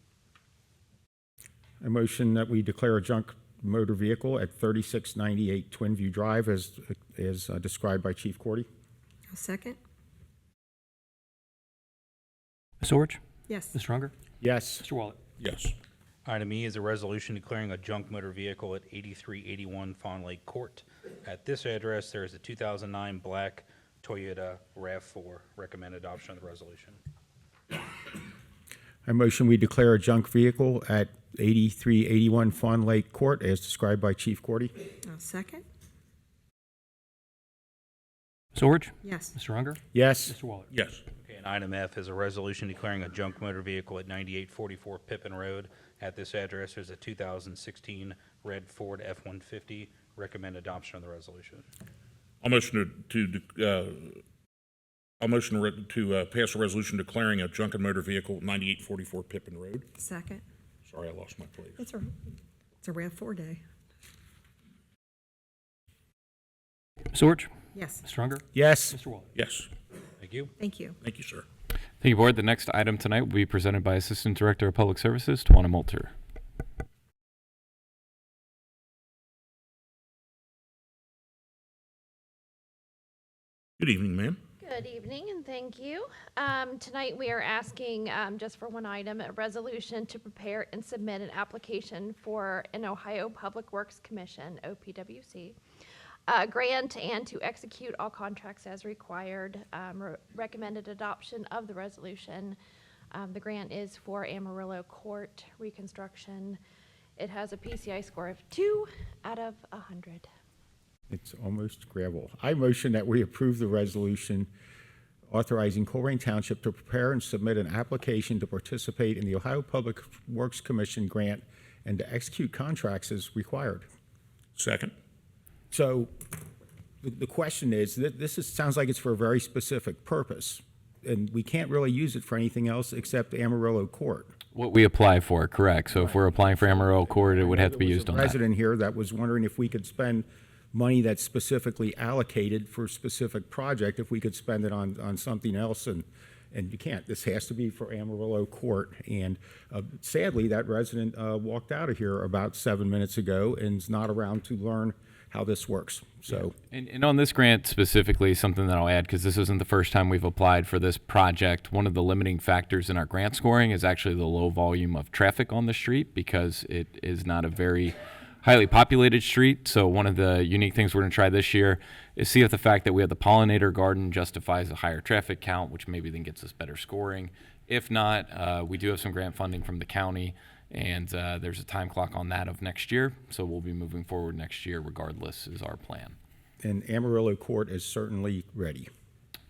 S4: A motion that we declare a junk motor vehicle at 3698 Twin View Drive as described by Chief Cordy.
S3: A second.
S5: Ms. Orich?
S3: Yes.
S5: Mr. Unger?
S4: Yes.
S5: Mr. Waller?
S1: Yes.
S11: Item E is a resolution declaring a junk motor vehicle at 8381 Fawn Lake Court. At this address, there is a 2009 black Toyota RAV4. Recommend adoption of the resolution.
S4: I motion we declare a junk vehicle at 8381 Fawn Lake Court as described by Chief Cordy.
S3: A second.
S5: Ms. Orich?
S3: Yes.
S5: Mr. Unger?
S4: Yes.
S5: Mr. Waller?
S1: Yes.
S11: Okay, and item F is a resolution declaring a junk motor vehicle at 9844 Pippin Road. At this address, there's a 2016 red Ford F-150. Recommend adoption of the resolution.
S1: I'll motion to pass a resolution declaring a junk and motor vehicle at 9844 Pippin Road.
S3: Second.
S1: Sorry, I lost my place.
S3: It's a RAV4 day.
S5: Ms. Orich?
S3: Yes.
S5: Mr. Unger?
S4: Yes.
S5: Mr. Waller?
S1: Yes.
S11: Thank you.
S3: Thank you.
S1: Thank you, sir.
S6: Thank you, Board. The next item tonight will be presented by Assistant Director of Public Services, Tawana Moulter.
S1: Good evening, ma'am.
S12: Good evening, and thank you. Tonight, we are asking, just for one item, a resolution to prepare and submit an application for an Ohio Public Works Commission, OPWC, grant and to execute all contracts as required. Recommended adoption of the resolution. The grant is for Amarillo Court reconstruction. It has a PCI score of 2 out of 100.
S4: It's almost gravel. I motion that we approve the resolution authorizing Colerain Township to prepare and submit an application to participate in the Ohio Public Works Commission grant and to execute contracts as required.
S1: Second.
S4: So the question is, sounds like it's for a very specific purpose, and we can't really use it for anything else except Amarillo Court.
S6: What we apply for, correct. So if we're applying for Amarillo Court, it would have to be used on
S4: There was
S6: that.
S4: a resident here that was wondering if we could spend money that's specifically allocated for a specific project, if we could spend it on something else, and you can't. This has to be for Amarillo Court. And sadly, that resident walked out of here about 7 minutes ago and is not around to learn how this works. So,
S6: And on this grant specifically, something that I'll add, because this isn't the first time we've applied for this project, one of the limiting factors in our grant scoring is actually the low volume of traffic on the street, because it is not a very highly populated street. So one of the unique things we're going to try this year is see if the fact that we have the pollinator garden justifies a higher traffic count, which maybe then gets us better scoring. If not, we do have some grant funding from the county, and there's a time clock on that of next year. So we'll be moving forward next year regardless is our plan.
S4: and Amarillo Court is certainly ready.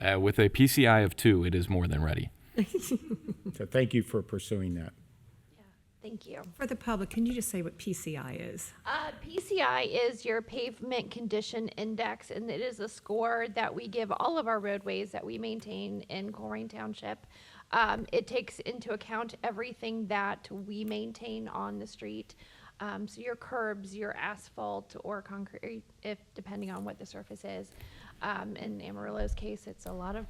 S6: With a PCI of 2, it is more than ready.
S4: So thank you for pursuing that.
S12: Thank you.
S3: For the public, can you just say what PCI is?
S12: PCI is your pavement condition index, and it is a score that we give all of our roadways that we maintain in Colerain Township. It takes into account everything that we maintain on the street. So your curbs, your asphalt or concrete, if depending on what the surface is. In Amarillo's case, it's a lot of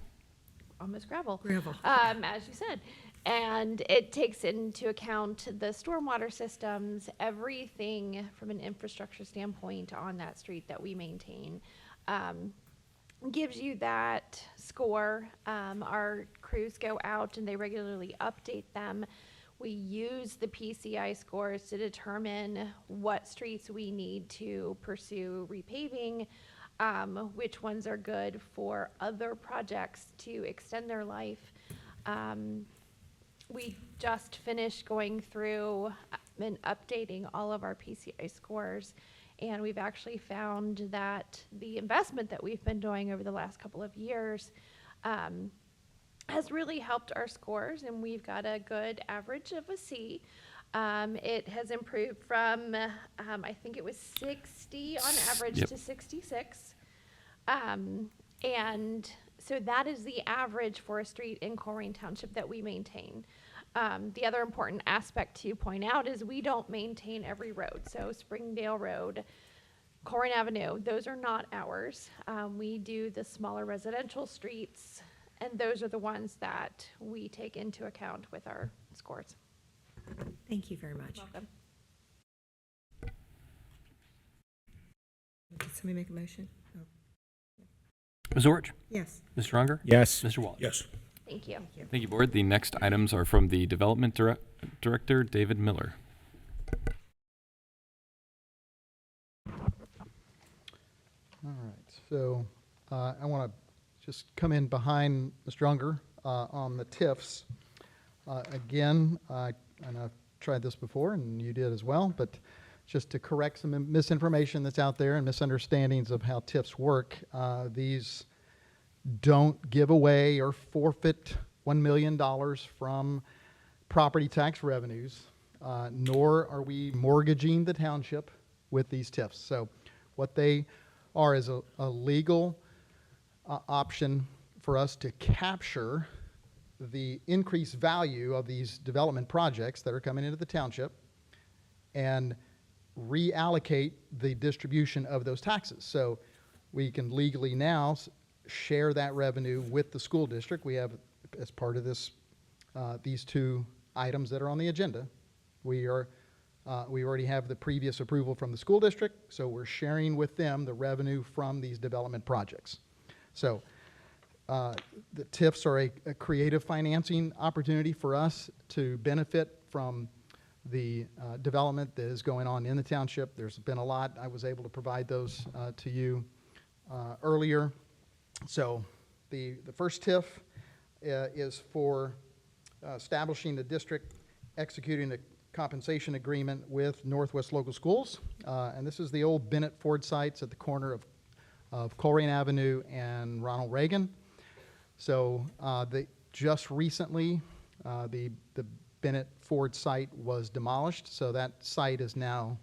S12: almost gravel.
S3: Gravel.
S12: As you said. And it takes into account the stormwater systems, everything from an infrastructure standpoint on that street that we maintain. Gives you that score. Our crews go out and they regularly update them. We use the PCI scores to determine what streets we need to pursue repaving, which ones are good for other projects to extend their life. We just finished going through and updating all of our PCI scores, and we've actually found that the investment that we've been doing over the last couple of years has really helped our scores, and we've got a good average of a C. It has improved from, I think it was 60 on average
S6: Yep.
S12: to 66. And so that is the average for a street in Colerain Township that we maintain. The other important aspect to point out is we don't maintain every road. So Springdale Road, Colerain Avenue, those are not ours. We do the smaller residential streets, and those are the ones that we take into account with our scores.
S3: Thank you very much.
S12: Welcome.
S3: Did somebody make a motion? Oh,
S5: Ms. Orich?
S3: yes.
S5: Mr. Unger?
S4: Yes.
S5: Mr. Wallace?
S1: Yes.
S12: Thank you.
S6: Thank you, Board. The next items are from the Development Director, David Miller.
S2: All right, so I want to just come in behind Mr. Unger on the TIFs. Again, and I've tried this before, and you did as well, but just to correct some misinformation that's out there and misunderstandings of how TIFs work, these don't give away or forfeit $1 million from property tax revenues, nor are we mortgaging the township with these TIFs. So what they are is a legal option for us to capture the increased value of these development projects that are coming into the township and reallocate the distribution of those taxes. So we can legally now share that revenue with the school district. We have, as part of this, these two items that are on the agenda, we already have the previous approval from the school district, so we're sharing with them the revenue from these development projects. So the TIFs are a creative financing opportunity for us to benefit from the development that is going on in the township. There's been a lot. I was able to provide those to you earlier. So the first TIF is for establishing the district executing a compensation agreement with Northwest Local Schools. And this is the old Bennett Ford sites at the corner of Colerain Avenue and Ronald Reagan. So just recently, the Bennett Ford site was demolished, so that site is now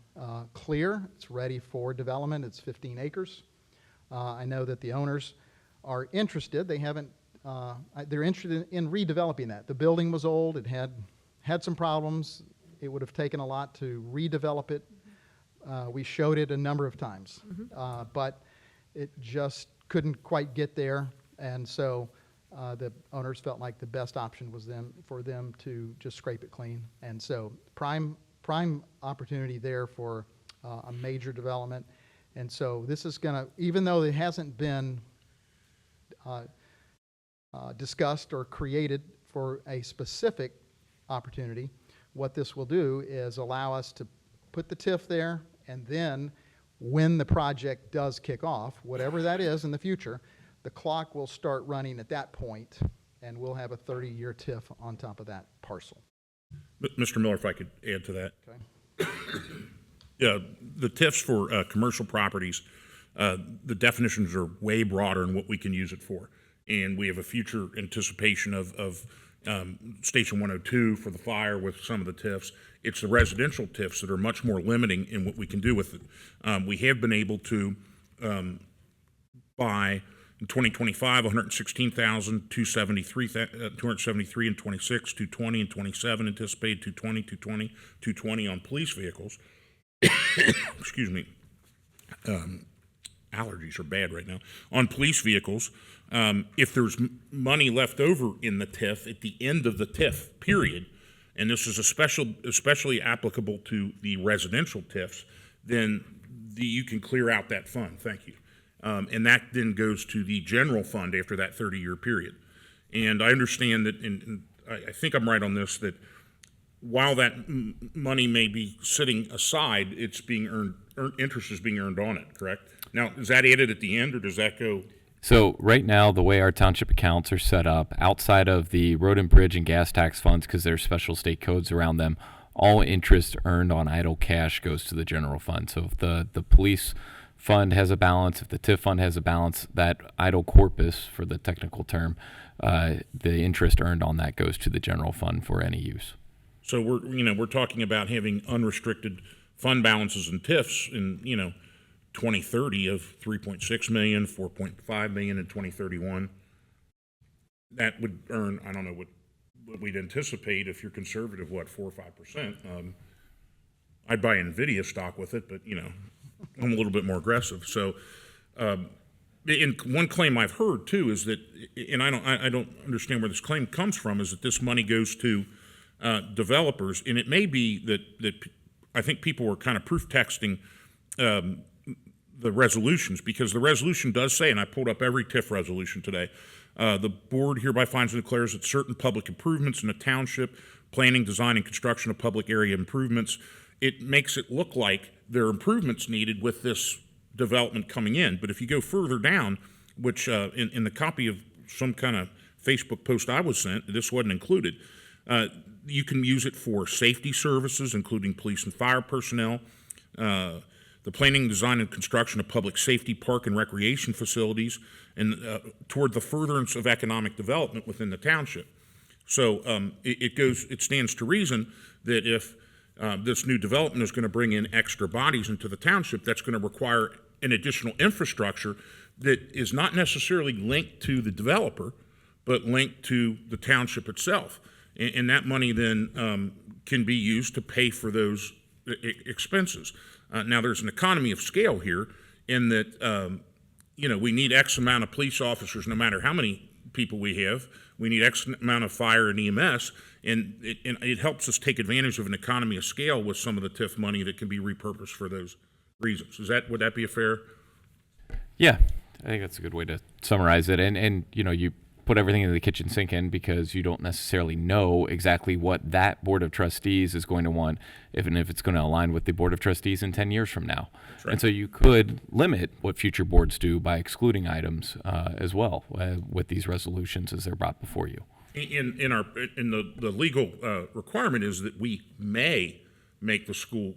S2: clear. It's ready for development. It's 15 acres. I know that the owners are interested. They haven't. They're interested in redeveloping that. The building was old. It had some problems. It would have taken a lot to redevelop it. We showed it a number of times, but it just couldn't quite get there, and so the owners felt like the best option was for them to just scrape it clean. And so prime opportunity there for a major development. And so this is going to, even though it hasn't been discussed or created for a specific opportunity, what this will do is allow us to put the TIF there, and then when the project does kick off, whatever that is in the future, the clock will start running at that point, and we'll have a 30-year TIF on top of that parcel.
S1: Mr. Miller, if I could add to that.
S2: Okay.
S1: Yeah, the TIFs for commercial properties, the definitions are way broader in what we can use it for. And we have a future anticipation of Station 102 for the fire with some of the TIFs. It's the residential TIFs that are much more limiting in what we can do with it. We have been able to buy in 2025, 273 and 26, 220 and 27, anticipated 220 on police vehicles. excuse me, allergies are bad right now, on police vehicles, if there's money left over in the TIF at the end of the TIF period, and this is especially applicable to the residential TIFs, then you can clear out that fund. Thank you. And that then goes to the general fund after that 30-year period. And I understand that, and I think I'm right on this, that while that money may be sitting aside, it's being earned, interest is being earned on it, correct? Now, is that added at the end, or does that go?
S6: So right now, the way our township accounts are set up, outside of the road and bridge and gas tax funds, because there's special state codes around them, all interest earned on idle cash goes to the general fund. So if the police fund has a balance, if the TIF fund has a balance, that idle corpus, for the technical term, the interest earned on that goes to the general fund for any use.
S1: So we're talking about having unrestricted fund balances and TIFs in 2030 of 3.6 million, 4.5 million in 2031. That would earn, I don't know what we'd anticipate if you're conservative, 4 or 5%. I'd buy NVIDIA stock with it, but I'm a little bit more aggressive. So, and one claim I've heard too is that, and I don't understand where this claim comes from, is that this money goes to developers, and it may be that I think people were kind of proof texting the resolutions, because the resolution does say, and I pulled up every TIF resolution today, the board hereby finds and declares that certain public improvements in the township, planning, design, and construction of public area improvements, it makes it look like there are improvements needed with this development coming in. But if you go further down, which in the copy of some kind of Facebook post I was sent, this wasn't included, you can use it for safety services, including police and fire personnel, the planning, design, and construction of public safety, park, and recreation facilities, and toward the furtherance of economic development within the township. So it stands to reason that if this new development is going to bring in extra bodies into the township, that's going to require an additional infrastructure that is not necessarily linked to the developer, but linked to the township itself. And that money then can be used to pay for those expenses. Now, there's an economy of scale here in that, we need X amount of police officers no matter how many people we have. We need X amount of fire and EMS, and it helps us take advantage of an economy of scale with some of the TIF money that can be repurposed for those reasons. Would that be a fair?
S6: Yeah, I think that's a good way to summarize it. And you put everything into the kitchen sink in because you don't necessarily know exactly what that board of trustees is going to want, if it's going to align with the board of trustees in 10 years from now. Right. And so you could limit what future boards do by excluding items as well with these resolutions as they're brought before you.
S1: In the legal requirement is that we may make the school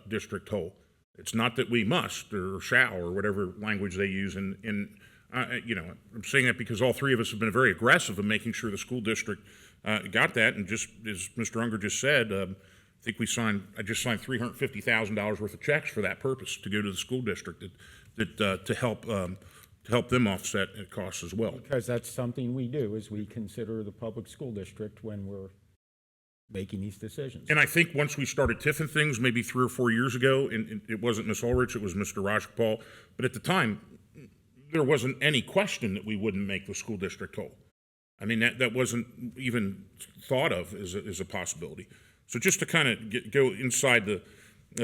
S1: district whole. It's not that we must or shall or whatever language they use. I'm saying that because all three of us have been very aggressive in making sure the school district got that. And just as Mr. Unger just said, I think I just signed $350,000 worth of checks for that purpose to go to the school district to help them offset costs as well.
S4: Because that's something we do, is we consider the public school district when we're making these decisions.
S1: And I think once we started tiffing things, maybe 3 or 4 years ago, and it wasn't Ms. Ulrich, it was Mr. Rajagopal, but at the time, there wasn't any question that we wouldn't make the school district whole. I mean, that wasn't even thought of as a possibility. So just to kind of go inside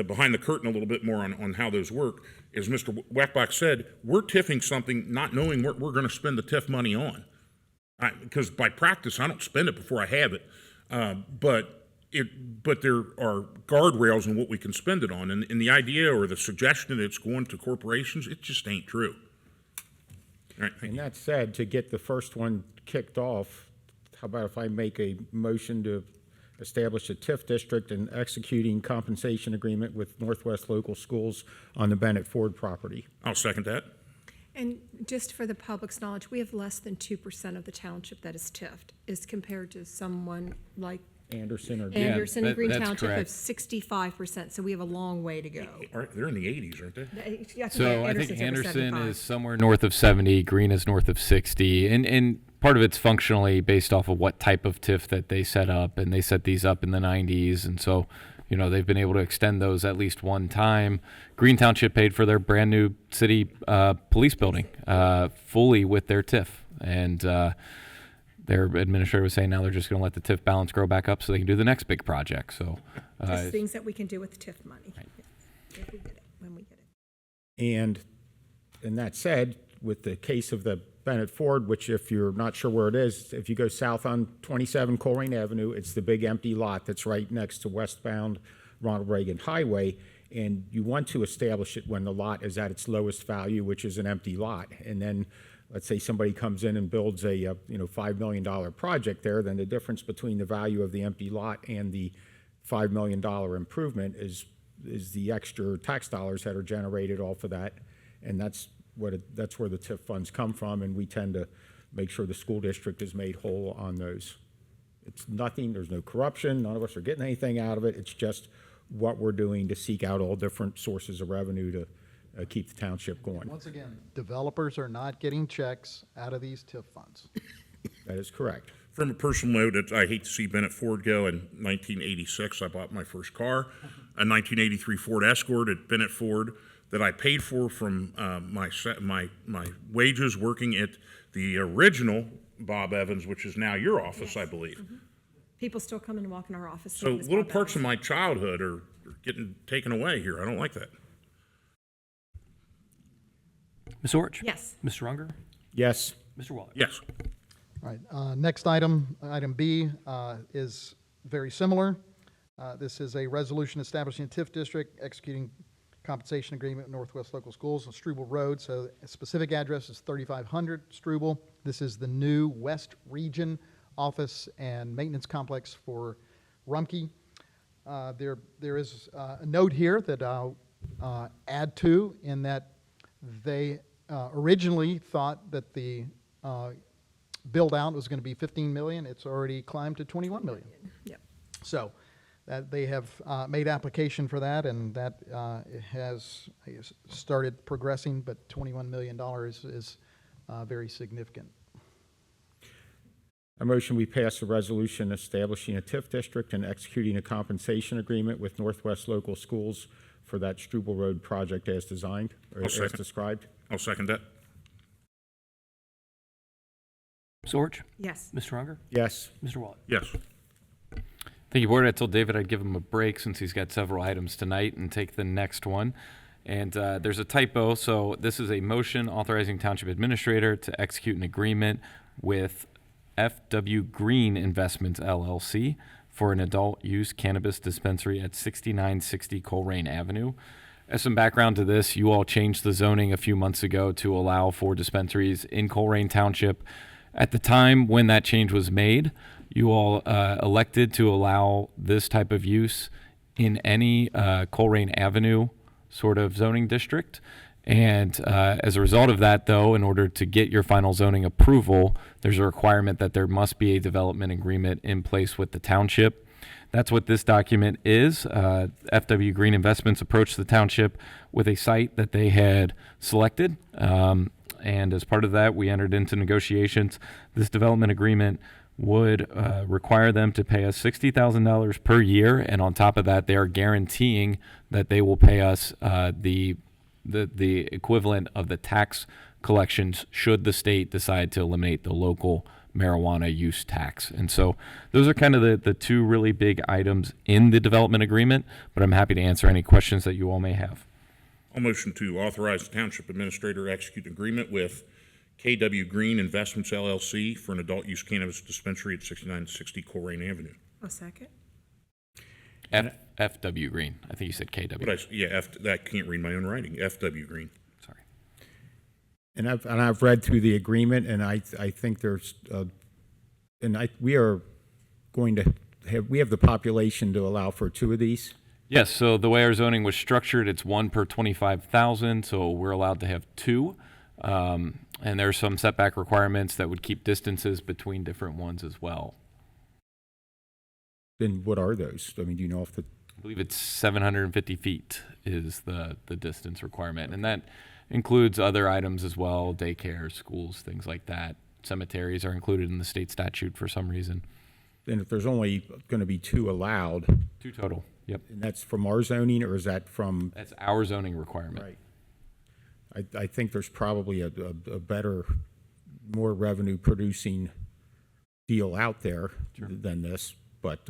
S1: behind the curtain a little bit more on how those work, as Mr. Weckbach said, we're tiffing something not knowing what we're going to spend the TIF money on. Because by practice, I don't spend it before I have it. But there are guardrails on what we can spend it on. And the idea or the suggestion that it's going to corporations, it just ain't true. All right,
S4: and that said, to get the first one kicked off, how about if I make a motion to establish a TIF district and executing compensation agreement with Northwest Local Schools on the Bennett Ford property?
S1: I'll second that.
S3: And just for the public's knowledge, we have less than 2% of the township that is TIF'd, as compared to someone like
S4: Anderson or
S3: Anderson and Green
S6: that's
S3: Township
S6: correct.
S3: have 65%, so we have a long way to go.
S1: They're in the 80s, aren't they?
S3: Yeah,
S6: So I think
S3: Anderson's over
S6: Anderson
S3: 75.
S6: is somewhere north of 70, Green is north of 60, and part of it's functionally based off of what type of TIF that they set up, and they set these up in the 90s, and so they've been able to extend those at least one time. Green Township paid for their brand new city police building fully with their TIF. And their administrator was saying now they're just going to let the TIF balance grow back up so they can do the next big project. So
S3: Just things that we can do with the TIF money. Yes, if we get it, when we get it.
S4: And that said, with the case of the Bennett Ford, which if you're not sure where it is, if you go south on 27 Colerain Avenue, it's the big empty lot that's right next to westbound Ronald Reagan Highway. And you want to establish it when the lot is at its lowest value, which is an empty lot. And then let's say somebody comes in and builds a $5 million project there, then the difference between the value of the empty lot and the $5 million improvement is the extra tax dollars that are generated off of that. And that's where the TIF funds come from, and we tend to make sure the school district is made whole on those. It's nothing, there's no corruption, none of us are getting anything out of it. It's just what we're doing to seek out all different sources of revenue to keep the township going.
S2: Once again, developers are not getting checks out of these TIF funds.
S4: That is correct.
S1: From a personal note, I hate to see Bennett Ford go. In 1986, I bought my first car, a 1983 Ford Escort at Bennett Ford that I paid for from my wages working at the original Bob Evans, which is now your office,
S3: Yes.
S1: I believe.
S3: Mm-hmm. People still come in and walk in our office.
S1: So little parts of my childhood are getting taken away here. I don't like that.
S5: Ms. Orich?
S3: Yes.
S5: Mr. Unger?
S4: Yes.
S5: Mr. Waller?
S1: Yes.
S2: All right, next item B, is very similar. This is a resolution establishing a TIF district, executing compensation agreement with Northwest Local Schools on Struble Road. So a specific address is 3500 Struble. This is the new West Region office and maintenance complex for Rumpke. There is a note here that I'll add to, in that they originally thought that the build out was going to be 15 million. It's already climbed to 21 million.
S3: Yep.
S2: So that they have made application for that, and that has started progressing, but $21 million is very significant.
S4: A motion we pass a resolution establishing a TIF district and executing a compensation agreement with Northwest Local Schools for that Struble Road project as designed, or as described.
S1: I'll second that.
S5: Ms. Orich?
S3: Yes.
S5: Mr. Unger?
S4: Yes.
S5: Mr. Waller?
S1: Yes.
S6: Thank you, Board. I told David I'd give him a break since he's got several items tonight and take the next one. And there's a typo. So this is a motion authorizing Township Administrator to execute an agreement with F.W. Green Investments, LLC, for an adult use cannabis dispensary at 6960 Colerain Avenue. As some background to this, you all changed the zoning a few months ago to allow for dispensaries in Colerain Township. At the time when that change was made, you all elected to allow this type of use in any Colerain Avenue sort of zoning district. And as a result of that, though, in order to get your final zoning approval, there's a requirement that there must be a development agreement in place with the township. That's what this document is. FW Green Investments approached the township with a site that they had selected. And as part of that, we entered into negotiations. This development agreement would require them to pay us $60,000 per year. And on top of that, they are guaranteeing that they will pay us the equivalent of the tax collections should the state decide to eliminate the local marijuana use tax. And so those are kind of the two really big items in the development agreement, but I'm happy to answer any questions that you all may have.
S1: I'll motion to authorize the Township Administrator to execute an agreement with KW Green Investments, LLC, for an adult use cannabis dispensary at 6960 Colerain Avenue.
S3: A second.
S6: FW Green. I think you said KW.
S1: That can't read my own writing. FW Green.
S6: Sorry.
S4: And I've read through the agreement, and I think there's we are going to have the population to allow for two of these.
S6: Yes, so the way our zoning was structured, it's 1 per 25,000, so we're allowed to have 2. And there's some setback requirements that would keep distances between different ones as well.
S4: Then what are those? I mean, do you know if the...
S6: I believe it's 750 feet is the distance requirement. And that includes other items as well, daycare, schools, things like that. Cemeteries are included in the state statute for some reason.
S4: Then if there's only going to be 2 allowed...
S6: 2 total. Yep.
S4: And that's from our zoning, or is that from?
S6: That's our zoning requirement.
S4: Right. I think there's probably a better, more revenue producing deal out there than this, but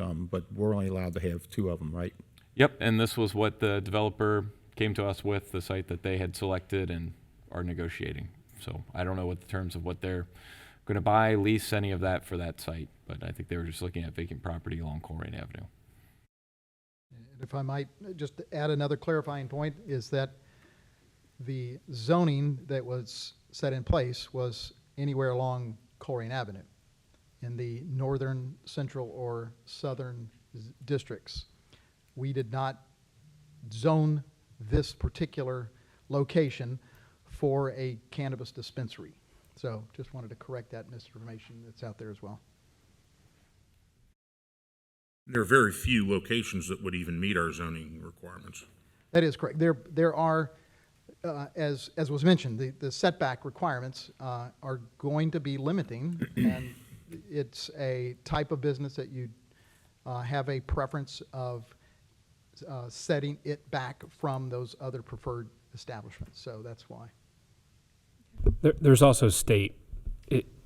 S4: we're only allowed to have 2 of them, right?
S6: Yep, and this was what the developer came to us with, the site that they had selected and are negotiating. So I don't know what the terms of what they're going to buy, lease, any of that for that site, but I think they were just looking at vacant property along Colerain Avenue.
S2: And if I might just add another clarifying point, is that the zoning that was set in place was anywhere along Colerain Avenue in the northern, central, or southern districts. We did not zone this particular location for a cannabis dispensary. So just wanted to correct that misinformation that's out there as well.
S1: There are very few locations that would even meet our zoning requirements.
S2: That is correct. There are, as was mentioned, the setback requirements are going to be limiting, and it's a type of business that you have a preference of setting it back from those other preferred establishments. So that's why.
S7: There's also state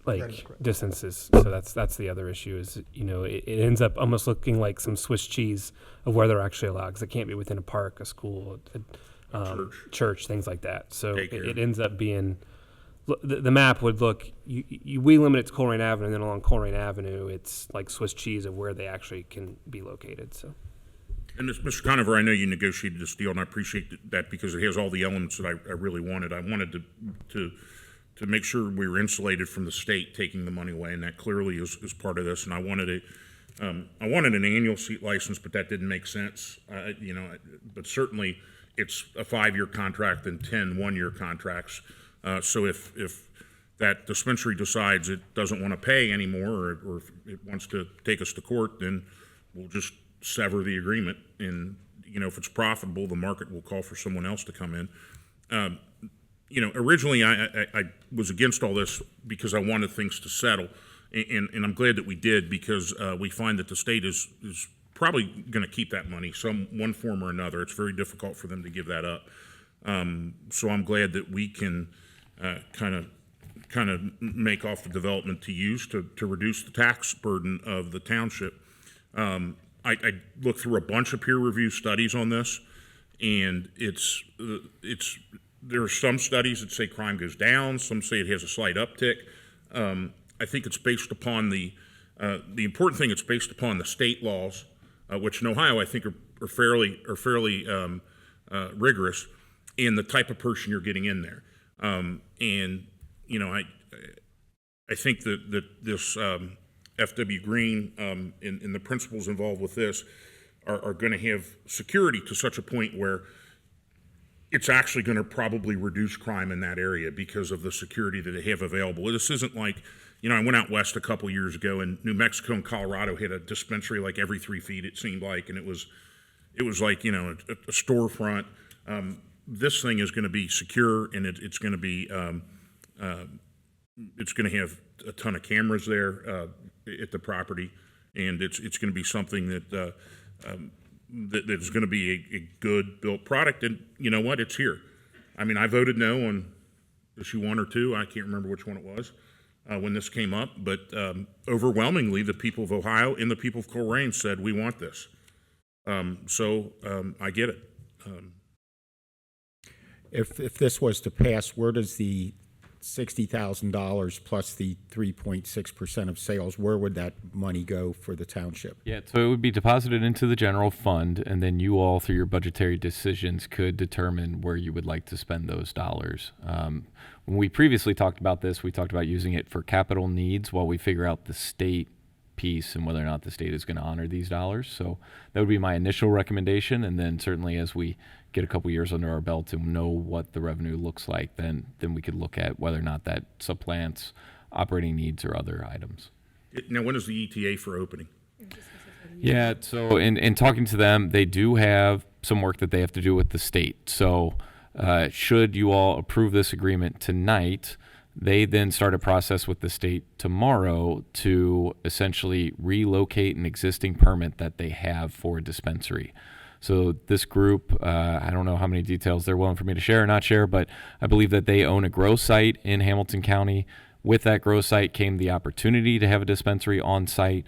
S2: That is correct.
S7: distances, so that's the other issue. Is it ends up almost looking like some Swiss cheese of where they're actually allowed, because it can't be within a park, a school, church, things like that. So it ends up being the map would look we limit it to Colerain Avenue, and then along Colerain Avenue it's like Swiss cheese of where they actually can be located. So.
S1: And Mr. Conover, I know you negotiated this deal, and I appreciate that because it has all the elements that I really wanted. I wanted to make sure we were insulated from the state taking the money away, and that clearly is part of this. And I wanted an annual seat license, but that didn't make sense. But certainly it's a 5-year contract and 10 one-year contracts. So if that dispensary decides it doesn't want to pay anymore, or if it wants to take us to court, then we'll just sever the agreement. And if it's profitable, the market will call for someone else to come in. Originally I was against all this because I wanted things to settle, and I'm glad that we did, because we find that the state is probably going to keep that money one form or another. It's very difficult for them to give that up. So I'm glad that we can kind of make off the development to use to reduce the tax burden of the township. I looked through a bunch of peer-reviewed studies on this, and there are some studies that say crime goes down. Some say it has a slight uptick. I think it's based upon the important thing. It's based upon the state laws, which in Ohio I think are fairly rigorous, and the type of person you're getting in there. I think that this FW Green and the principals involved with this are going to have security to such a point where it's actually going to probably reduce crime in that area because of the security that they have available. This isn't like, I went out west a couple years ago, and New Mexico and Colorado had a dispensary like every 3 feet, it seemed like, and it was like, a storefront. This thing is going to be secure, and it's going to be, it's going to have a ton of cameras there at the property, and it's going to be something that is going to be a good built product. And you know what? It's here. I mean, I voted no on issue 1 or 2. I can't remember which one it was when this came up, but overwhelmingly, the people of Ohio and the people of Colerain said, we want this. So I get it.
S4: If this was to pass, where does the $60,000 plus the 3.6% of sales, where would that money go for the township?
S6: Yeah, so it would be deposited into the general fund, and then you all, through your budgetary decisions, could determine where you would like to spend those dollars. When we previously talked about this, we talked about using it for capital needs while we figure out the state piece and whether or not the state is going to honor these dollars. So that would be my initial recommendation, and then certainly as we get a couple years under our belt and know what the revenue looks like, then we could look at whether or not that supplants operating needs or other items.
S1: Now, when is the ETA for opening?
S6: Yeah, so in talking to them, they do have some work that they have to do with the state. So should you all approve this agreement tonight, they then start a process with the state tomorrow to essentially relocate an existing permit that they have for a dispensary. So this group, I don't know how many details they're willing for me to share or not share, but I believe that they own a grow site in Hamilton County. With that grow site came the opportunity to have a dispensary on site.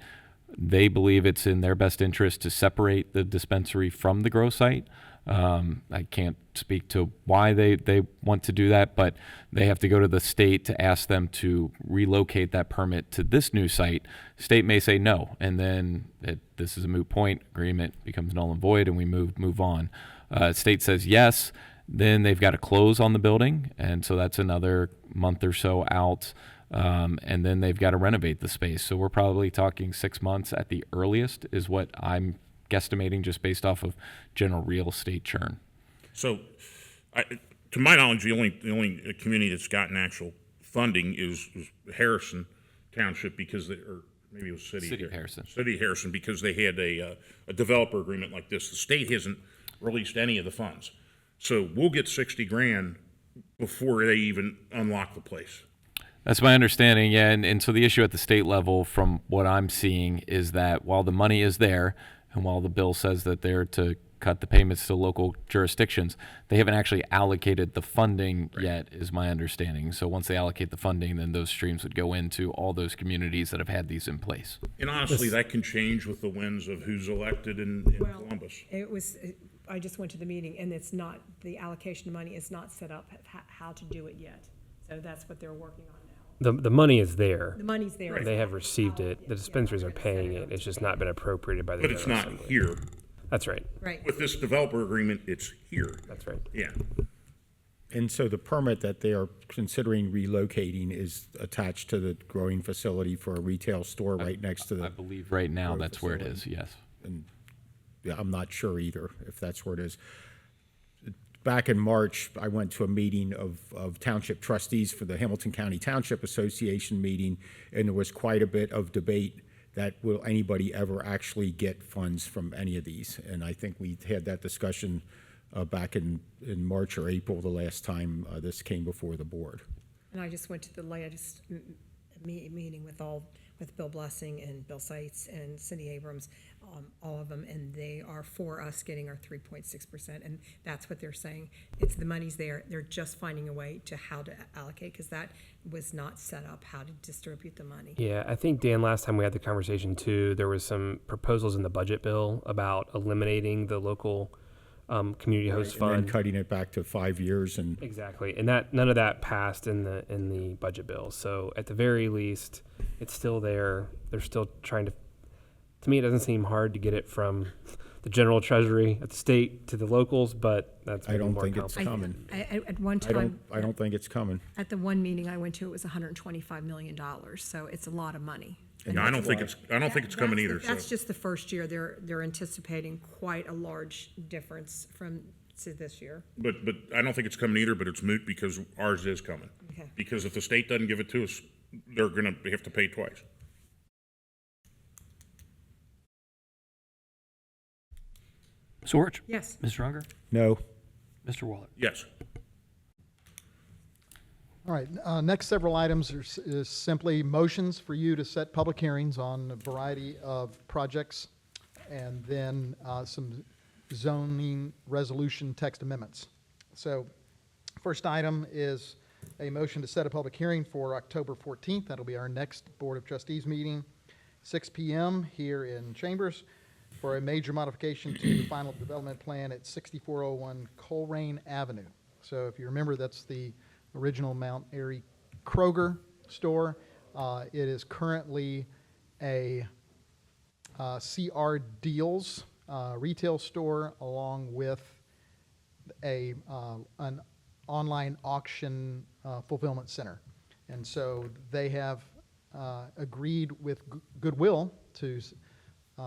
S6: They believe it's in their best interest to separate the dispensary from the grow site. I can't speak to why they want to do that, but they have to go to the state to ask them to relocate that permit to this new site. State may say no, and then this is a moot point. Agreement becomes null and void, and we move on. State says yes, then they've got to close on the building, and so that's another month or so out. And then they've got to renovate the space. So we're probably talking 6 months at the earliest is what I'm guesstimating just based off of general real estate churn.
S1: So, to my knowledge, the only community that's gotten actual funding is Harrison Township because or maybe it was City
S6: of Harrison.
S1: City of Harrison because they had a developer agreement like this. The state hasn't released any of the funds. So we'll get 60 grand before they even unlock the place.
S6: That's my understanding, yeah. And so the issue at the state level, from what I'm seeing, is that while the money is there, and while the bill says that they're to cut the payments to local jurisdictions, they haven't actually allocated the funding yet, is my understanding. So once they allocate the funding, then those streams would go into all those communities that have had these in place.
S1: And honestly, that can change with the winds of who's elected in Columbus.
S3: I just went to the meeting, and it's not, the allocation of money is not set up how to do it yet. So that's what they're working on now.
S7: The money is there.
S3: The money's there.
S7: They have received it. The dispensaries are paying it. It's just not been appropriated by the
S1: But it's
S7: General
S1: not
S7: Assembly.
S1: here.
S7: That's right.
S3: Right.
S1: With this developer agreement, it's here.
S7: That's right.
S1: Yeah.
S4: And so the permit that they are considering relocating is attached to the growing facility for a retail store right next to the.
S6: I believe right now that's where it is, yes.
S4: And yeah, I'm not sure either if that's where it is. Back in March, I went to a meeting of Township Trustees for the Hamilton County Township Association meeting, and there was quite a bit of debate that will anybody ever actually get funds from any of these. And I think we had that discussion back in March or April the last time this came before the board.
S3: And I just went to the latest meeting with Bill Blessing and Bill Seitz and Cindy Abrams, all of them, and they are for us getting our 3.6%, and that's what they're saying. It's the money's there. They're just finding a way to how to allocate, because that was not set up, how to distribute the money.
S7: Yeah, I think, Dan, last time we had the conversation too, there was some proposals in the budget bill about eliminating the local community host fund.
S4: And then cutting it back to 5 years and.
S7: Exactly, and that none of that passed in the budget bill. So at the very least, it's still there. They're still trying to. To me, it doesn't seem hard to get it from the general treasury at the state to the locals, but that's
S4: I don't
S7: more
S4: think it's
S7: complicated.
S4: coming.
S3: At one time,
S4: I don't think it's coming.
S3: at the one meeting I went to, it was $125 million, so it's a lot of money.
S1: And I don't think it's coming either.
S3: That's
S1: So
S3: just the first year. They're anticipating quite a large difference to this year.
S1: But I don't think it's coming either. But it's moot because ours is coming.
S3: Okay.
S1: Because if the state doesn't give it to us, they're going to have to pay twice.
S5: Ms. Orich?
S3: Yes.
S5: Mr. Unger?
S4: No.
S5: Mr. Waller?
S1: Yes.
S2: All right, next several items is simply motions for you to set public hearings on a variety of projects, and then some zoning resolution text amendments. So first item is a motion to set a public hearing for October 14th. That'll be our next Board of Trustees meeting, 6 p.m. here in Chambers, for a major modification to the final development plan at 6401 Colerain Avenue. So if you remember, that's the original Mount Airy Kroger store. It is currently a CR Deals retail store, along with an online auction fulfillment center. And so they have agreed with Goodwill to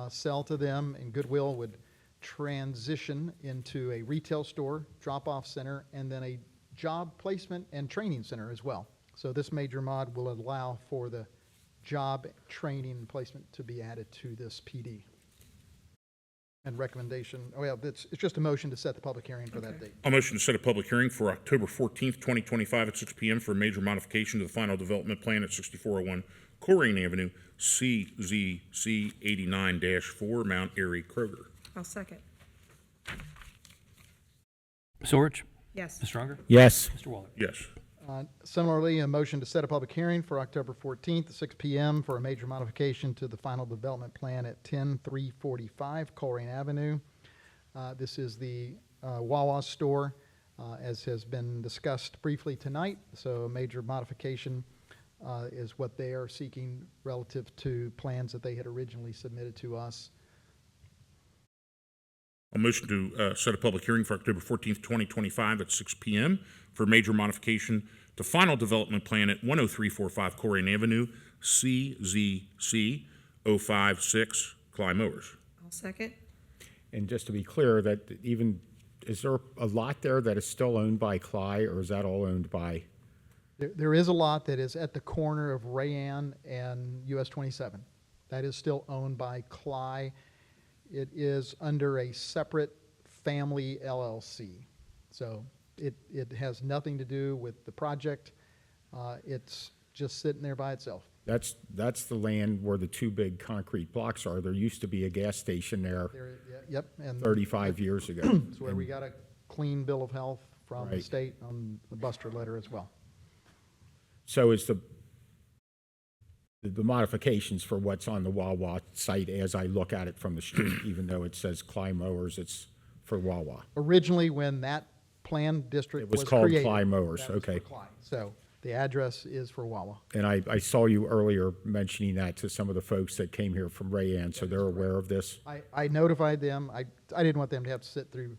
S2: sell to them, and Goodwill would transition into a retail store, drop-off center, and then a job placement and training center as well. So this major mod will allow for the job training and placement to be added to this PD. And recommendation, it's just a motion to set the public hearing for that date.
S1: A motion to set a public hearing for October 14th, 2025 at 6 p.m. for a major modification to the final development plan at 6401 Colerain Avenue, CZC 89-4, Mount Airy Kroger.
S3: I'll second.
S5: Ms. Orich?
S3: Yes.
S5: Ms. Stronger?
S4: Yes.
S5: Mr. Waller?
S1: Yes.
S2: Similarly, a motion to set a public hearing for October 14th at 6 p.m. for a major modification to the final development plan at 10345 Colerain Avenue. This is the Wawa store, as has been discussed briefly tonight. So a major modification is what they are seeking relative to plans that they had originally submitted to us.
S1: A motion to set a public hearing for October 14th, 2025 at 6 p.m. for major modification to final development plan at 10345 Colerain Avenue, C.I.C. 056, Cly Mowers.
S3: I'll second.
S4: And just to be clear, that even, is there a lot there that is still owned by Cly, or is that all owned by?
S2: There is a lot that is at the corner of Rayanne and US 27. That is still owned by Cly. It is under a separate family LLC. So it has nothing to do with the project. It's just sitting there by itself.
S4: That's the land where the two big concrete blocks are. There used to be a gas station there
S2: Yep. And
S4: 35 years ago.
S2: that's where we got a clean bill of health from the
S4: Right.
S2: state on the Buster letter as well.
S4: So is the modifications for what's on the Wawa site as I look at it from the street, even though it says Cly Mowers, it's for Wawa.
S2: Originally, when that plan district
S4: It was
S2: was
S4: called
S2: created,
S4: Cly Mowers,
S2: that was for
S4: okay.
S2: Cly. So the address is for Wawa.
S4: And I saw you earlier mentioning that to some of the folks that came here from Rayanne, so they're aware of this.
S2: I notified them. I didn't want them to have to sit through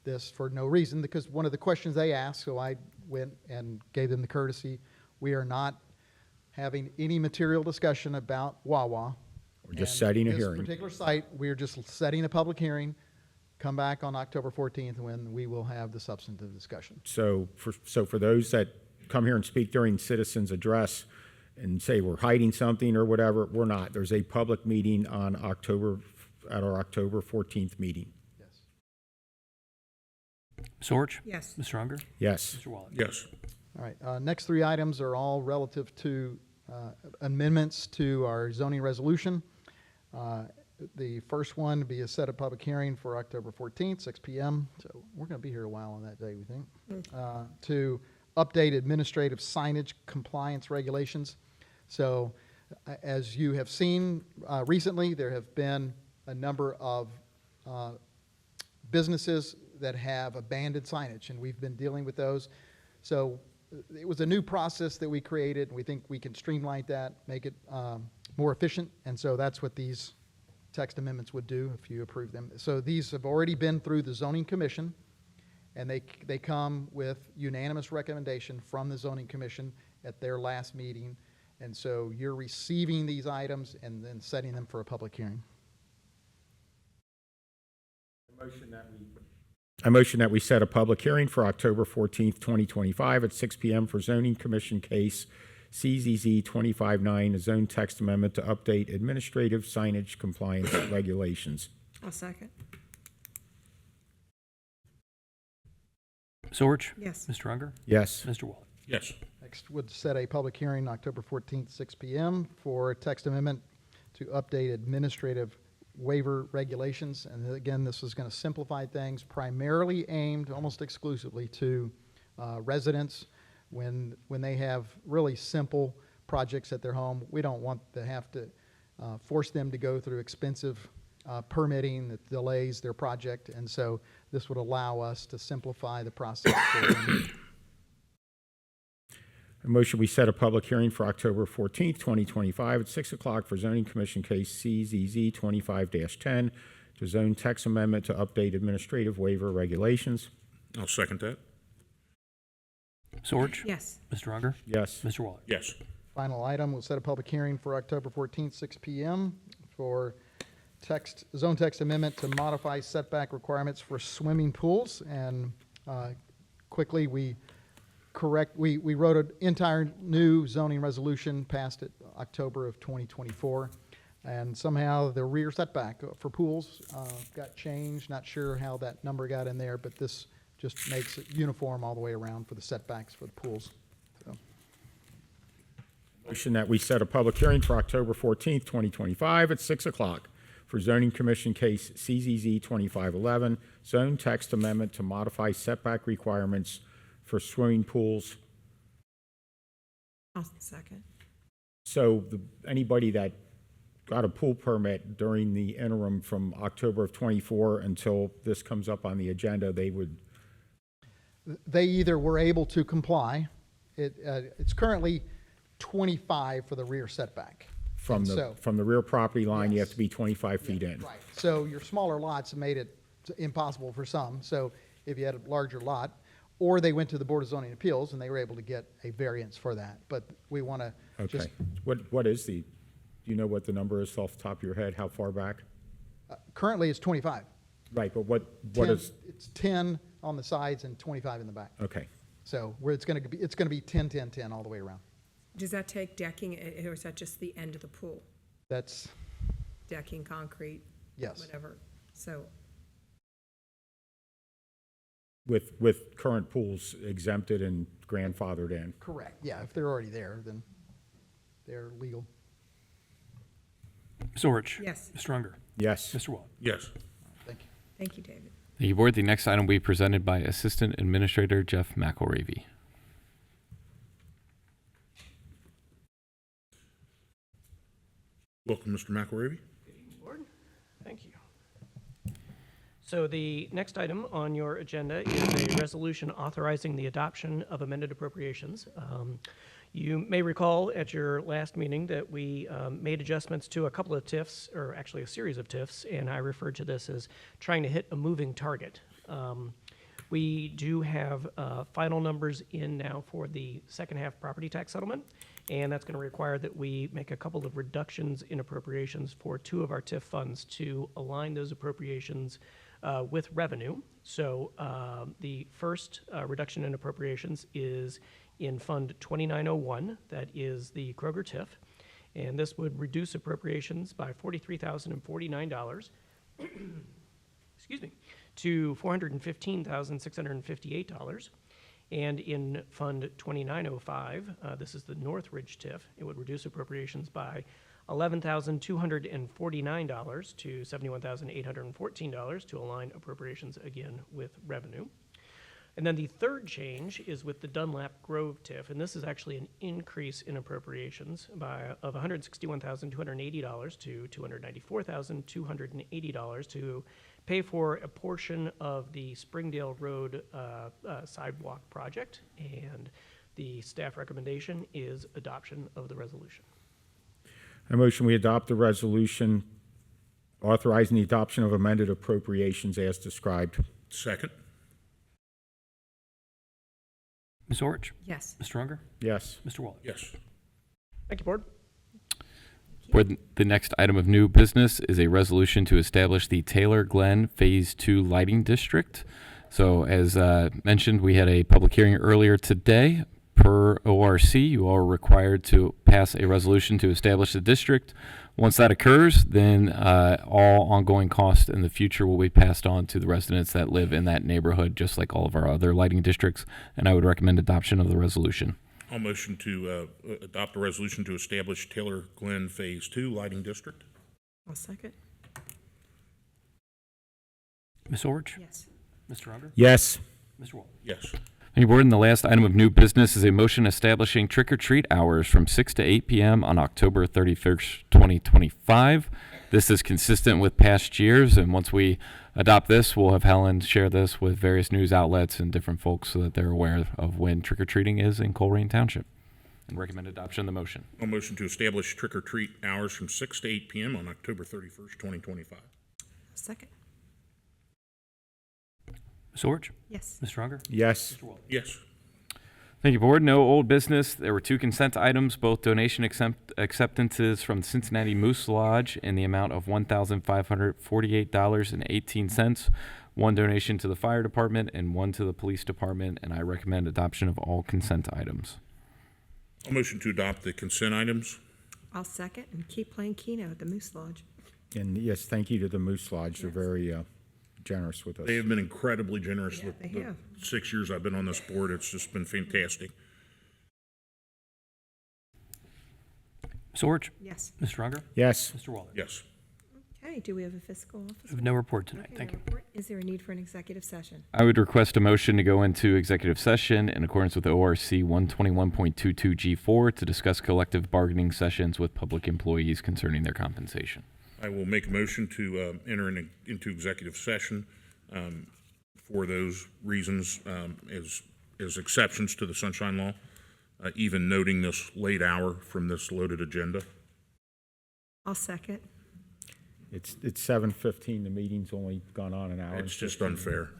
S2: this for no reason, because one of the questions they asked, so I went and gave them the courtesy. We are not having any material discussion about Wawa.
S4: We're just
S2: And
S4: setting a
S2: this
S4: hearing.
S2: particular site, we're just setting a public hearing. Come back on October 14th when we will have the substantive discussion.
S4: So for those that come here and speak during citizens' address and say we're hiding something or whatever, we're not. There's a public meeting on at our October 14th meeting.
S2: Yes.
S5: Ms. Orich?
S3: Yes.
S5: Ms. Stronger?
S4: Yes.
S5: Mr. Waller?
S1: Yes.
S2: All right, next three items are all relative to amendments to our zoning resolution. The first one to be a set of public hearing for October 14th, 6 p.m. So we're going to be here a while on that day, we think, to update administrative signage compliance regulations. So as you have seen recently, there have been a number of businesses that have abandoned signage, and we've been dealing with those. So it was a new process that we created, and we think we can streamline that, make it more efficient, and so that's what these text amendments would do if you approve them. So these have already been through the zoning commission, and they come with unanimous recommendation from the zoning commission at their last meeting, and so you're receiving these items and then setting them for a public hearing.
S4: I motion that we set a public hearing for October 14th, 2025 at 6 p.m. for zoning commission case CZZ 25-9, a zone text amendment to update administrative signage compliance regulations.
S3: I'll second.
S5: Ms. Orich?
S3: Yes.
S5: Ms. Stronger?
S4: Yes.
S5: Mr. Waller?
S1: Yes.
S2: Next would set a public hearing October 14th, 6 p.m. for a text amendment to update administrative waiver regulations. And again, this is going to simplify things, primarily aimed almost exclusively to residents when they have really simple projects at their home. We don't want to have to force them to go through expensive permitting that delays their project. And so this would allow us to simplify the process for them.
S4: A motion we set a public hearing for October 14th, 2025 at 6 o'clock for zoning commission case CZZ 25-10 to zone text amendment to update administrative waiver regulations.
S1: I'll second that.
S5: Ms. Orich?
S3: Yes.
S5: Ms. Stronger?
S4: Yes.
S5: Mr. Waller?
S1: Yes.
S2: Final item, we'll set a public hearing for October 14th, 6 p.m. for zone text amendment to modify setback requirements for swimming pools. And quickly, we wrote an entire new zoning resolution, passed it October of 2024. And somehow the rear setback for pools got changed. Not sure how that number got in there, but this just makes it uniform all the way around for the setbacks for the pools. So,
S4: Motion that we set a public hearing for October 14th, 2025 at 6 o'clock for zoning commission case CZZ 2511, zone text amendment to modify setback requirements for swimming pools.
S3: I'll second.
S4: So anybody that got a pool permit during the interim from October of 24 until this comes up on the agenda,
S2: They either were able to comply. It's currently 25 for the rear setback.
S4: from the rear property line, you have to be 25 feet in.
S2: Right. So your smaller lots made it impossible for some. So if you had a larger lot, or they went to the Board of Zoning Appeals and they were able to get a variance for that. But we want to just,
S4: Okay. What is do you know what the number is off the top of your head? How far back?
S2: currently it's 25.
S4: Right, but what
S2: 10
S4: is,
S2: It's 10 on the sides and 25 in the back.
S4: okay.
S2: So where it's going to be 10, 10, 10 all the way around.
S13: Does that take decking, or is that just the end of the pool?
S2: That's,
S13: Decking, concrete?
S2: yes.
S13: Whatever, so,
S4: With current pools exempted and grandfathered in.
S2: Correct. Yeah, if they're already there, then they're legal.
S5: Ms. Orich?
S13: yes.
S5: Mr. Unger?
S4: Yes.
S5: Mr. Waller?
S1: Yes.
S2: Thank you.
S13: Thank you, David.
S6: Thank you, Board. The next item will be presented by Assistant Administrator Jeff McElravy.
S1: Welcome, Mr. McElravy.
S14: Board. Thank you. So the next item on your agenda is a resolution authorizing the adoption of amended appropriations. You may recall at your last meeting that we made adjustments to a couple of TIFs, or actually a series of TIFs, and I referred to this as trying to hit a moving target. We do have final numbers in now for the second half property tax settlement, and that's going to require that we make a couple of reductions in appropriations for two of our TIF funds to align those appropriations with revenue. So the first reduction in appropriations is in Fund 2901, that is the Kroger TIF, and this would reduce appropriations by $43,049, excuse me, to $415,658. And in Fund 2905, this is the Northridge TIF, it would reduce appropriations by $11,249 to $71,814 to align appropriations again with revenue. And then the third change is with the Dunlap Grove TIF, and this is actually an increase in appropriations of $161,280 to $294,280 to pay for a portion of the Springdale Road sidewalk project, and the staff recommendation is adoption of the resolution.
S4: I motion we adopt the resolution authorizing the adoption of amended appropriations as described.
S1: Second.
S5: Ms. Orich?
S13: Yes.
S5: Mr. Unger?
S4: Yes.
S5: Mr. Waller?
S1: Yes.
S14: Thank you, Board.
S6: Board, the next item of new business is a resolution to establish the Taylor Glen Phase 2 Lighting District. So as mentioned, we had a public hearing earlier today. Per ORC, you are required to pass a resolution to establish the district. Once that occurs, then all ongoing costs in the future will be passed on to the residents that live in that neighborhood, just like all of our other lighting districts. And I would recommend adoption of the resolution.
S1: I'll motion to adopt a resolution to establish Taylor Glen Phase 2 Lighting District.
S13: I'll second.
S5: Ms. Orich?
S13: Yes.
S5: Mr. Unger?
S4: Yes.
S5: Mr. Waller?
S1: Yes.
S6: Thank you, Board. And the last item of new business is a motion establishing trick-or-treat hours from 6 to 8 p.m. on October 31st, 2025. This is consistent with past years, and once we adopt this, we'll have Helen share this with various news outlets and different folks so that they're aware of when trick-or-treating is in Colerain Township. And recommend adoption of the motion.
S1: I'll motion to establish trick-or-treat hours from 6 to 8 p.m. on October 31st, 2025.
S13: Second.
S5: Ms. Orich?
S13: Yes.
S5: Mr. Unger?
S4: Yes.
S5: Mr. Waller?
S1: Yes.
S6: Thank you, Board. No old business. There were two consent items, both donation acceptances from the Cincinnati Moose Lodge in the amount of $1,548.18, one donation to the fire department and one to the police department, and I recommend adoption of all consent items.
S1: I'll motion to adopt the consent items.
S13: I'll second, and keep playing Keno at the Moose Lodge.
S4: And yes, thank you to the Moose Lodge. They're
S13: Yes.
S4: very generous with us.
S1: They have been incredibly generous.
S13: Yeah, they have.
S1: 6 years I've been on this board, it's just been fantastic.
S5: Ms. Orich?
S13: Yes.
S5: Mr. Unger?
S4: Yes.
S5: Mr. Waller?
S1: Yes.
S13: Okay,
S3: Okay, do we have a fiscal officer?
S5: No report tonight.
S3: Okay,
S5: Thank
S3: no
S5: you.
S3: report. Is there a need for an executive session?
S6: I would request a motion to go into executive session in accordance with ORC 121.22G4 to discuss collective bargaining sessions with public employees concerning their compensation.
S1: I will make a motion to enter into executive session for those reasons as exceptions to the Sunshine Law, even noting this late hour from this loaded agenda.
S3: I'll second.
S4: It's 7:15, the meeting's only gone on an hour.
S1: It's just unfair.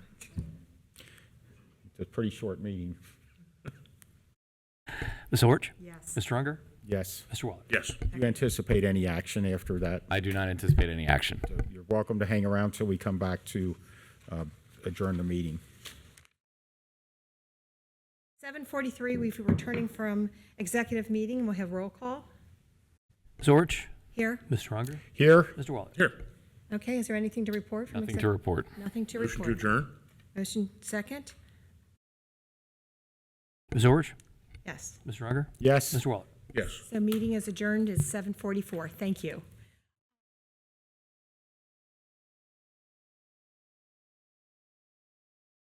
S4: It's a pretty short meeting.
S5: Ms. Orch?
S3: Yes.
S5: Mr. Unger?
S4: Yes.
S5: Mr. Waller?
S1: Yes.
S4: Do you anticipate any action after that?
S6: I do not anticipate any action.
S4: So you're welcome to hang around till we come back to adjourn the meeting.
S3: 7:43, we've returning from executive meeting. We'll have roll call
S5: Ms. Orch?
S3: here.
S5: Mr. Unger?
S4: Here?
S5: Mr. Waller?
S1: Here.
S3: Okay, is there anything to report from
S6: Nothing to report.
S3: Nothing to
S1: Motion
S3: report.
S1: to adjourn?
S3: Motion second?
S5: Ms. Orch?
S3: Yes.
S5: Mr. Unger?
S4: Yes.
S5: Mr. Waller?
S1: Yes.
S3: So meeting is adjourned at 7:44. Thank you.